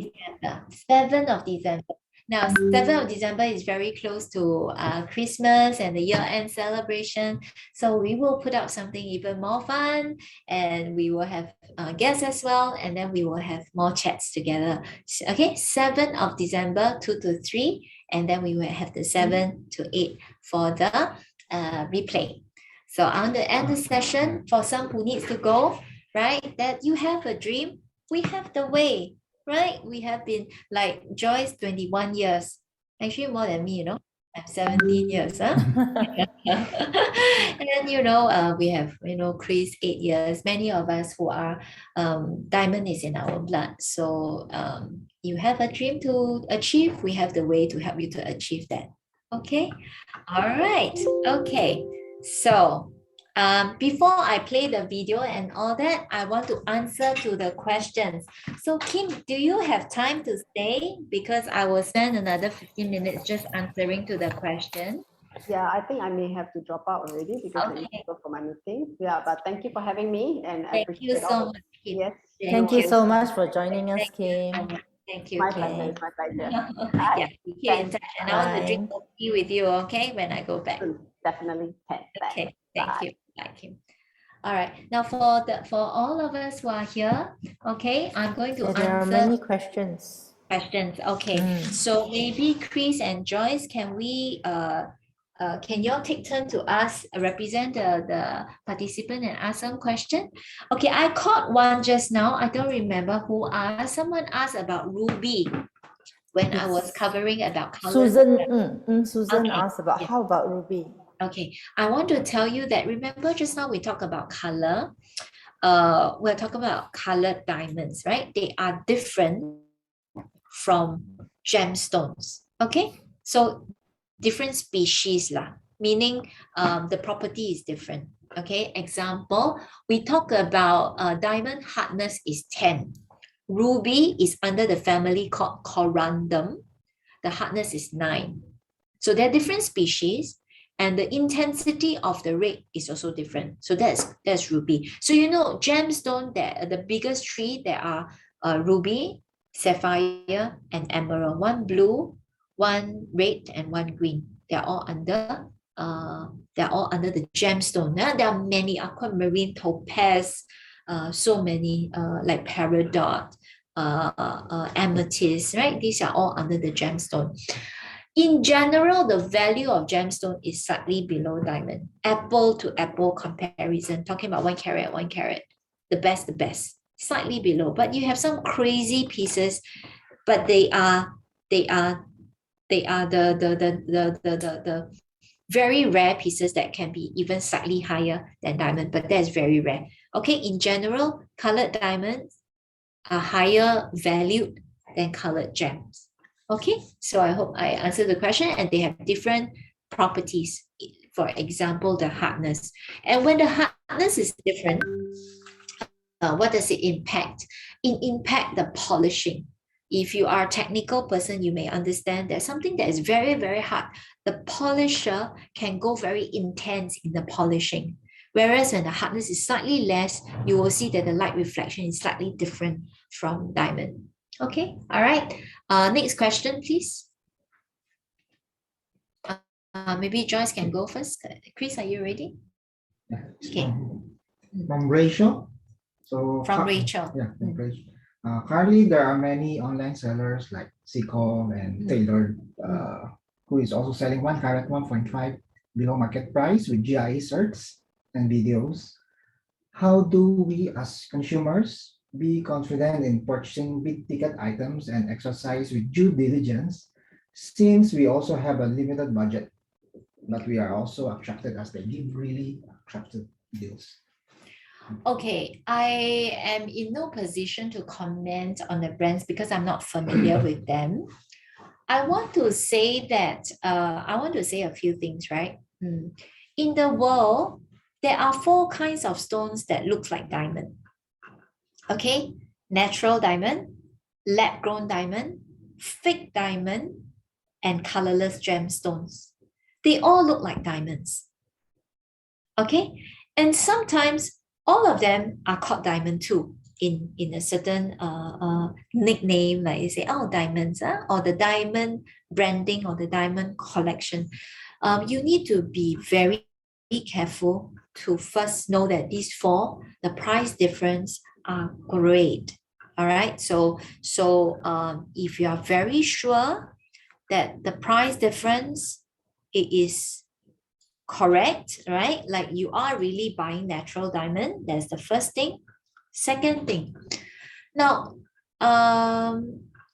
7th of December. Now, 7th of December is very close to Christmas and the year-end celebration. So we will put up something even more fun, and we will have guests as well, and then we will have more chats together. Okay, 7th of December, 2 to 3, and then we will have the 7 to 8 for the replay. So I want to end the session for some who needs to go, right? That you have a dream, we have the way, right? We have been like Joyce, 21 years, actually more than me, I'm 17 years, huh? And then, we have, Chris, 8 years. Many of us who are, diamond is in our blood. So you have a dream to achieve, we have the way to help you to achieve that. Okay, all right, okay. So before I play the video and all that, I want to answer to the questions. So Kim, do you have time to stay? Because I will spend another 15 minutes just answering to the question. Yeah, I think I may have to drop out already because I need to go for my meeting. Yeah, but thank you for having me, and I Thank you appreciate so all much, Kim. Yes. Thank you so much for joining us, Kim. Thank you, My Kim. pleasure. It's my pleasure. Yeah, we keep in touch, and I want to drink tea with you, okay, when I go back. Definitely. Okay, thank you. Bye, Kim. All right, now for all of us who are here, okay, I'm going to answer. There are many questions. Okay, so maybe Chris and Joyce, can you all take turn to represent the participant and ask some question? Okay, I caught one just now. I don't remember who asked. Someone asked about ruby when I was covering about colors. Susan asked about how about ruby? Okay, I want to tell you that, remember just now we talked about color. We're talking about colored diamonds, right? They are different from gemstones. Okay, so different species lah, meaning the property is different. Okay, example, we talk about diamond hardness is 10. Ruby is under the family called corundum. The hardness is 9. So they're different species, and the intensity of the red is also different. So that's ruby. So gemstone, that the biggest three, there are ruby, sapphire, and emerald. One blue, one red, and one green. They're all under the gemstone. Now there are many: aquamarine, topaz, so many like peridot, amethyst, right? These are all under the gemstone. In general, the value of gemstone is slightly below diamond. Apple to apple comparison, talking about 1 carat, the best, slightly below. But you have some crazy pieces, but they are the very rare pieces that can be even slightly higher than diamond, but that's very rare. Okay, in general, colored diamonds are higher valued than colored gems. Okay, so I hope I answered the question, and they have different properties. For example, the hardness. And when the hardness is different, what does it impact? It impacts the polishing. If you are a technical person, you may understand that something that is very, very hard, the polisher can go very intense in the polishing. Whereas when the hardness is slightly less, you will see that the light reflection is slightly different from diamond. Okay, all right. Next question, please. Maybe Joyce can go first. Chris, are you ready? Yeah. Okay. From Rachel. From Rachel. Yeah, from Rachel. Currently, there are many online sellers like Seacom and Taylor, who is also selling 1 carat 1.5 below market price with GIA certs and videos. How do we as consumers be confident in purchasing big ticket items and exercise with due diligence, since we also have a limited budget, but we are also attracted as they give really attractive deals? Okay, I am in no position to comment on the brands because I'm not familiar with them. I want to say that, I want to say a few things, right? In the world, there are 4 kinds of stones that look like diamond. Okay, natural diamond, lab-grown diamond, fake diamond, and colorless gemstones. They all look like diamonds. Okay, and sometimes all of them are called diamond too in a certain nickname, like you say, oh, diamonds, or the diamond branding or the diamond collection. You need to be very careful to first know that these four, the price difference are great. All right, so if you are very sure that the price difference it is correct, right? Like you are really buying natural diamond. That's the first thing. Second thing, now,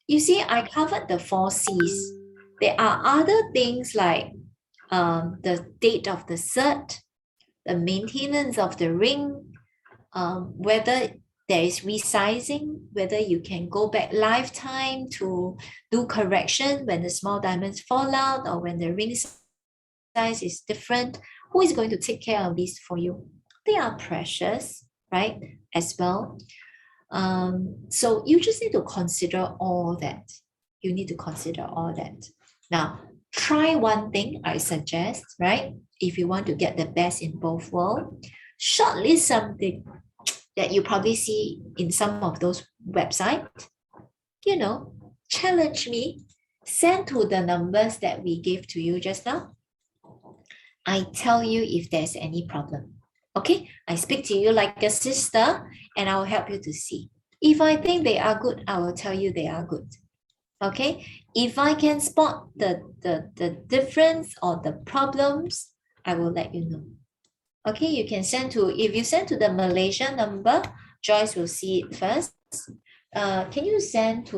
you see, I covered the 4 C's. There are other things like the date of the cert, the maintenance of the ring, whether there is resizing, whether you can go back lifetime to do correction when the small diamonds fall out or when the ring size is different. Who is going to take care of these for you? They are precious, right? As well. So you just need to consider all that. You need to consider all that. Now, try one thing I suggest, right? If you want to get the best in both worlds, shortlist something that you probably see in some of those websites. You know, challenge me, send to the numbers that we gave to you just now. I tell you if there's any problem. Okay, I speak to you like a sister and I'll help you to see. If I think they are good, I will tell you they are good. Okay, if I can spot the difference or the problems, I will let you know. Okay, you can send to, if you send to the Malaysia number, Joyce will see it first. Can you send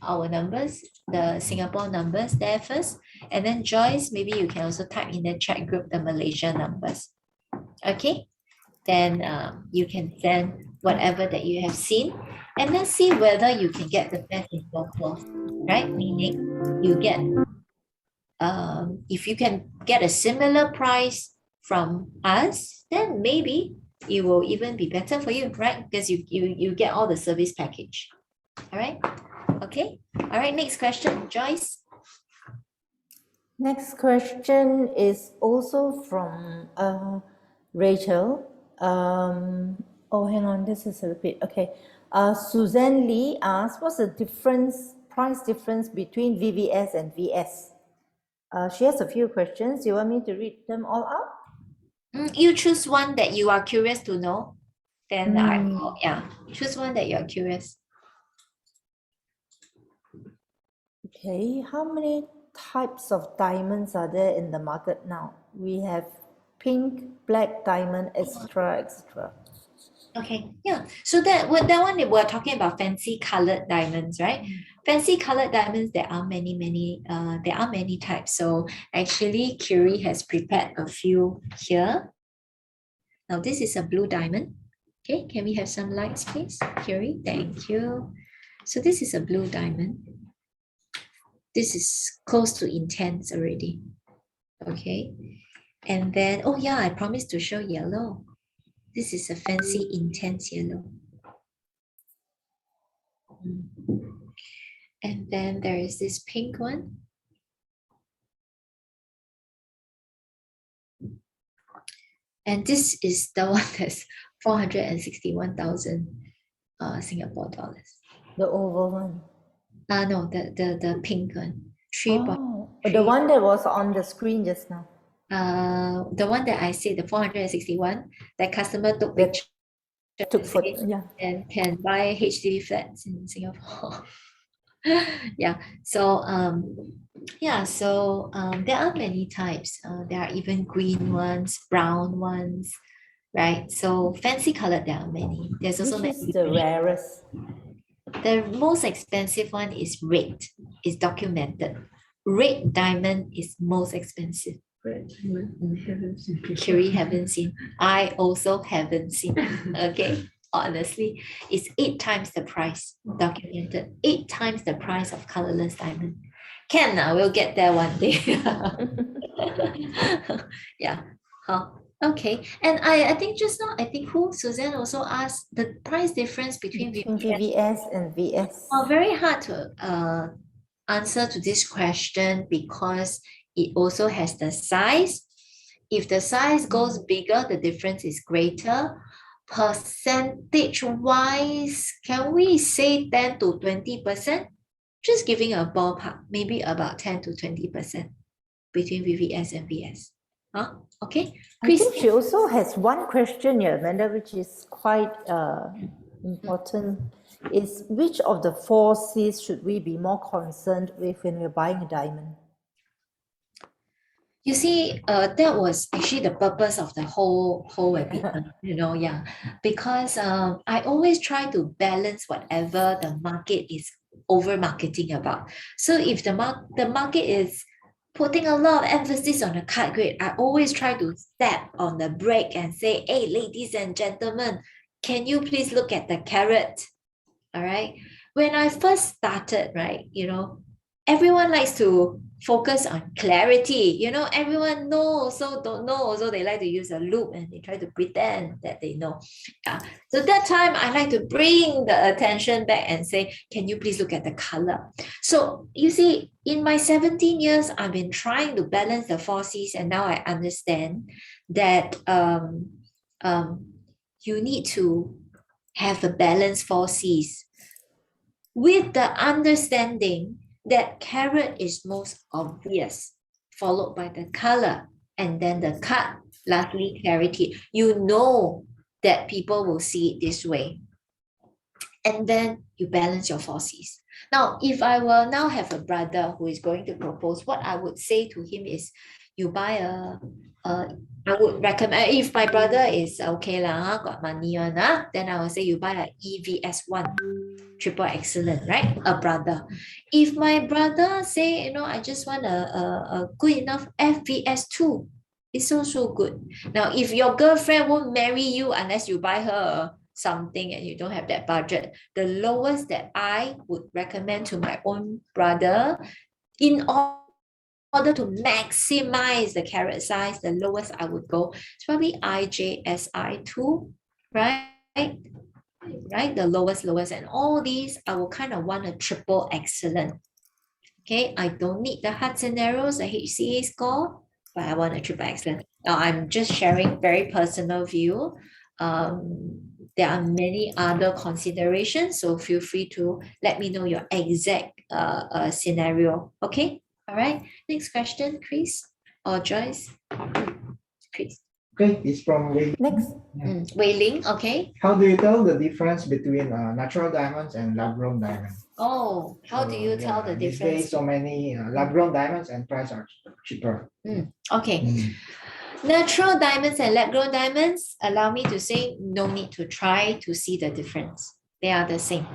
our numbers, the Singapore numbers there first? And then Joyce, maybe you can also type in the chat group the Malaysia numbers. Okay, then you can send whatever that you have seen, and let's see whether you can get the best in both worlds, right? Meaning you get, if you can get a similar price from us, then maybe it will even be better for you, right? Because you get all the service package. All right. Okay. All right. Next question, Joyce. Next question is also from Rachel. Oh, hang on, this is a repeat. Okay. Suzanne Lee asked, what's the price difference between VVS and VS? She has a few questions. You want me to read them all out? You choose one that you are curious to know. Then I will, choose one that you are curious. Okay, how many types of diamonds are there in the market now? We have pink, black diamond, etc., etc. Okay, yeah. So that one we're talking about fancy colored diamonds, right? Fancy colored diamonds, there are many types. So actually, Curie has prepared a few here. Now this is a blue diamond. Okay, can we have some lights, please, Curie? Thank you. So this is a blue diamond. This is close to intense already. Okay, and then, oh yeah, I promised to show yellow. This is a fancy intense yellow. And then there is this pink one. And this is the one that's 461,000 Singapore dollars. The oval one. No, the pink one. The one that was on the screen just now. The one that I said, the 461, that customer took picture and can buy HDB flats in Singapore. Yeah, so there are many types. There are even green ones, brown ones, right? So fancy colored, there are many. There's also Which is the rarest? The most expensive one is red. It's documented. Red diamond is most expensive. Curie haven't seen. I also haven't seen. Okay, honestly, it's 8 times the price, documented. 8 times the price of colorless diamond. We'll get there one day. Yeah. Okay. And I think just now, Suzanne also asked the price difference between VVS and VS. Very hard to answer to this question because it also has the size, If the size goes bigger, the difference is greater. Percentage-wise, can we say 10 to 20%? Just giving a ballpark, maybe about 10 to 20% between VVS and VS. Huh? Okay. I think she also has one question here, Amanda, which is quite important. Is which of the 4 C's should we be more concerned with when we're buying a diamond? You see, that was actually the purpose of the whole webinar, yeah, because I always try to balance whatever the market is over marketing about. So if the market is putting a lot of emphasis on the cut grade, I always try to step on the brake and say, hey, ladies and gentlemen, can you please look at the carat? All right. When I first started, right, everyone likes to focus on clarity. Everyone knows, so don't know. So they like to use a loop and they try to pretend that they know. Yeah. So that time I like to bring the attention back and say, can you please look at the color? So you see, in my 17 years, I've been trying to balance the 4 C's, and now I understand that you need to have a balanced 4 C's with the understanding that carat is most obvious, followed by the color, and then the cut, lastly clarity. You know that people will see it this way. And then you balance your 4 C's. Now, if I will now have a brother who is going to propose, what I would say to him is, you buy I would recommend, if my brother is okay lah, got money on, then I will say you buy an EVS1, triple excellent, right? A brother. If my brother say, I just want a good enough FVS2, it's also good. Now, if your girlfriend won't marry you unless you buy her something and you don't have that budget, the lowest that I would recommend to my own brother, in order to maximize the carat size, the lowest I would go is probably IJSI2, right? Right, the lowest, and all these I will kind of want a triple excellent. Okay, I don't need the hearts and arrows, the HCA score, but I want a triple excellent. Now I'm just sharing very personal view. There are many other considerations, so feel free to let me know your exact scenario. Okay, all right. Next question, Chris or Joyce? Chris. Okay, it's from Wei. Next. Wei Ling, okay. How do you tell the difference between natural diamonds and lab-grown diamonds? Oh, how do you tell the These difference? days, so many lab-grown diamonds and price are cheaper. Okay. Natural diamonds and lab-grown diamonds, allow me to say, no need to try to see the difference. They are the same.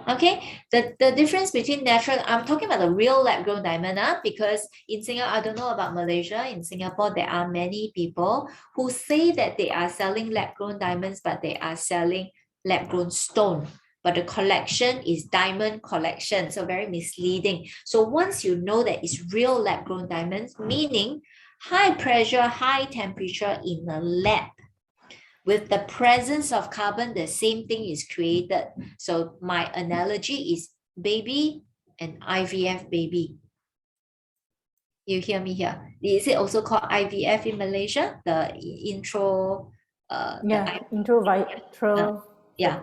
Okay, the difference between natural, I'm talking about the real lab-grown diamond, because in Singapore, I don't know about Malaysia, in Singapore, there are many people who say that they are selling lab-grown diamonds, but they are selling lab-grown stone. But the collection is diamond collection, so very misleading. So once you know that it's real lab-grown diamonds, meaning high pressure, high temperature in a lab, with the presence of carbon, the same thing is created. So my analogy is baby and IVF baby. You hear me here? Is it also called IVF in Malaysia? The intro. Introvitral. Yeah.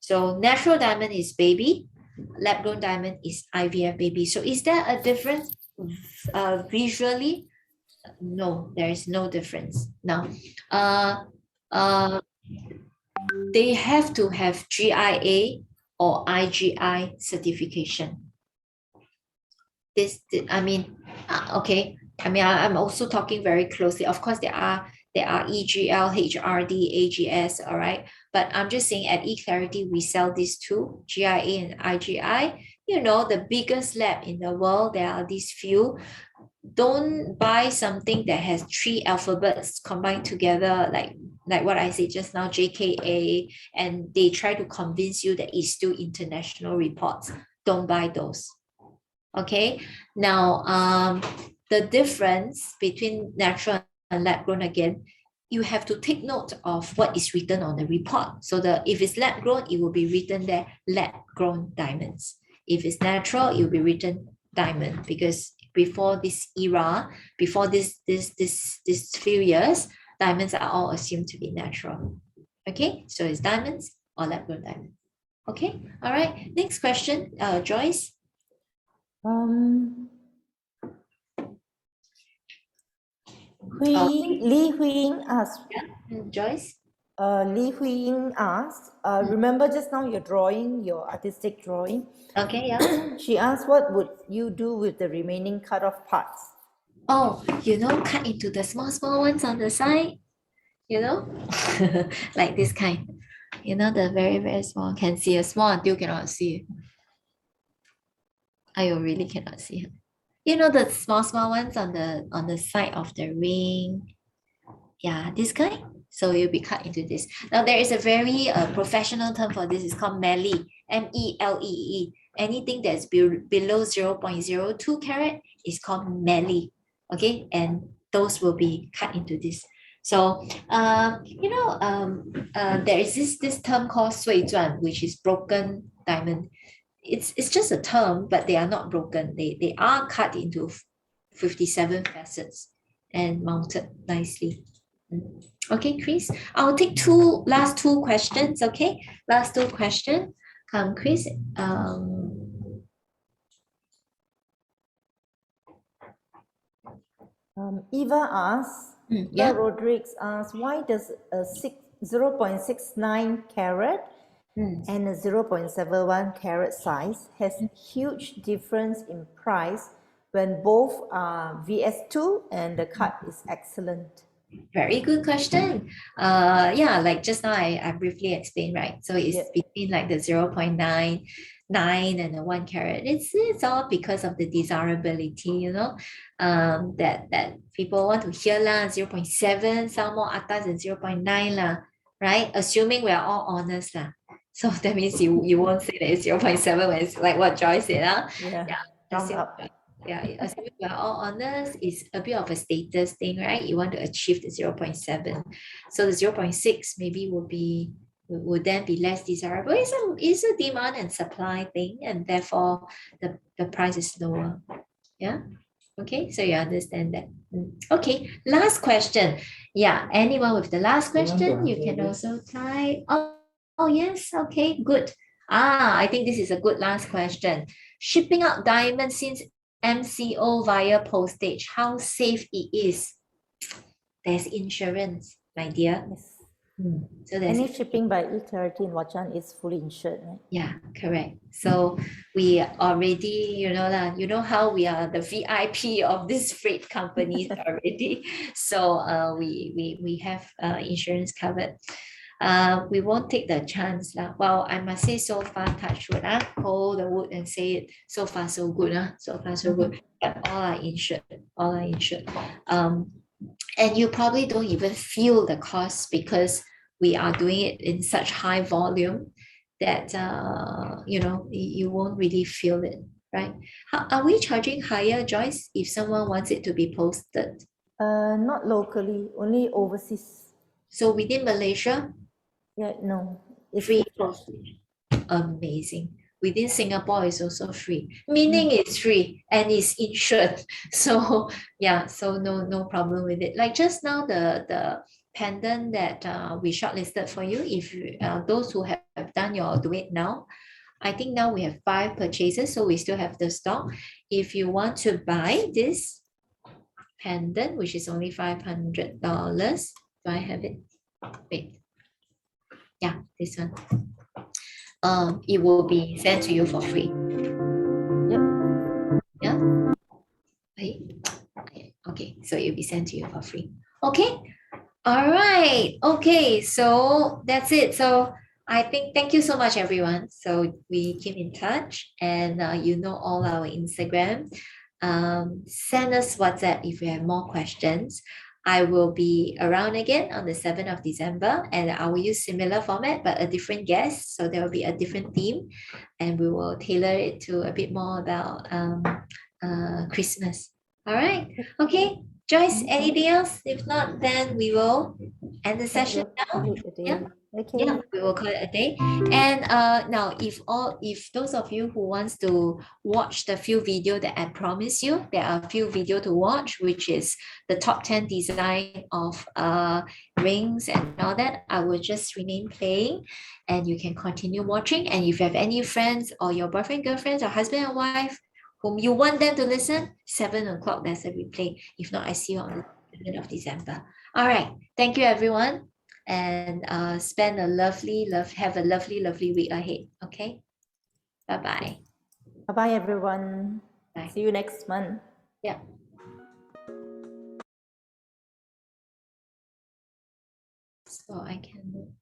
So natural diamond is baby, lab-grown diamond is IVF baby. So is there a difference visually? No, there is no difference. Now, they have to have GIA or IGI certification. I'm also talking very closely. Of course, there are EGL, HRD, AGS, all right. But I'm just saying at eClarity, we sell these two, GIA and IGI. The biggest lab in the world, there are these few. Don't buy something that has 3 alphabets combined together, like what I said just now, JKA, and they try to convince you that it's still international reports. Don't buy those. Okay. Now, the difference between natural and lab-grown, again, you have to take note of what is written on the report. So if it's lab-grown, it will be written there, lab-grown diamonds. If it's natural, it will be written diamond, because before this era, before this few years, diamonds are all assumed to be natural. Okay, so it's diamonds or lab-grown diamond. Okay, all right. Next question, Joyce. Li Huiying asked, Joyce. Li Huiying asked, remember just now you're drawing, your artistic drawing. Okay, yeah. She asked, what would you do with the remaining cut off parts? Oh, cut into the small ones on the side, like this kind. The very, very small. Can see a small until cannot see. I really cannot see. The small ones on the side of the ring. Yeah, this kind. So you'll be cut into this. Now there is a very professional term for this. It's called melee. MELEE. Anything that's below 0.02 carat is called melee. Okay, and those will be cut into this. So there is this term called 碎钻, which is broken diamond. It's just a term, but they are not broken. They are cut into 57 facets and mounted nicely. Okay, Chris, I'll take last two questions. Okay, last two questions. Come, Chris. Eva asks, Yeah. Rodriguez asks, why does a 0.69 carat and a 0.71 carat size has huge difference in price when both are VS2 and the cut is excellent? Very good question. Yeah, like just now I briefly explained, right? So it's between like the 0.99 and the 1 carat. It's all because of the desirability, that people want to hear lah. 0.7, some more atas than 0.9 lah, right? Assuming we are all honest lah. So that means you won't say that it's 0.7 when it's like what Joy said, huh? Assuming we are all honest, it's a bit of a status thing, right? You want to achieve the 0.7. So the 0.6 maybe would then be less desirable. It's a demand and supply thing, and therefore the price is lower. Yeah. Okay, so you understand that. Okay, last question. Yeah, anyone with the last question, you can also type. Oh yes, okay, good. I think this is a good last question. Shipping out diamonds since MCO via postage, how safe it is? There's insurance, my dear. Yes. So there's any shipping by e-clarity in Wajan is fully insured, right? Yeah, correct. So we already, you know how we are the VIP of this freight companies already. So we have insurance covered. We won't take the chance lah. Well, I must say so far, touch wood, hold the wood and say it. So far so good, so far so good. But all are insured. And you probably don't even feel the cost because we are doing it in such high volume that you won't really feel it, right? Are we charging higher, Joyce, if someone wants it to be posted? Not locally, only overseas. So within Malaysia? Yeah, no. It's free postage. Amazing. Within Singapore is also free, meaning it's free and it's insured. So yeah, so no problem with it. Like just now, the pendant that we shortlisted for you, if those who have done your do it now, I think now we have 5 purchases, so we still have the stock. If you want to buy this pendant, which is only $500, do I have it? Wait. Yeah, this one. It will be sent to you for free. Yep. Yeah. Okay, so it'll be sent to you for free. Okay. All right. Okay, so that's it. So I think thank you so much, everyone. So we keep in touch, and all our Instagram. Send us WhatsApp if you have more questions. I will be around again on the 7th of December, and I will use similar format but a different guest. So there will be a different theme, and we will tailor it to a bit more about Christmas. All right. Okay. Joyce, anything else? If not, then we will end the session now. Call it a day. Yeah. Okay. Yeah, we will call it a day. And now if those of you who wants to watch the few video that I promised you, there are a few video to watch, which is the top 10 design of rings and all that. I will just remain playing and you can continue watching. And if you have any friends or your boyfriend, girlfriends, or husband and wife whom you want them to listen, 7 o'clock, there's a replay. If not, I see you on the 7th of December. All right. Thank you, everyone. And have a lovely week ahead. Okay. Bye-bye. Bye-bye, everyone. Bye. See you next month. Yeah. So I can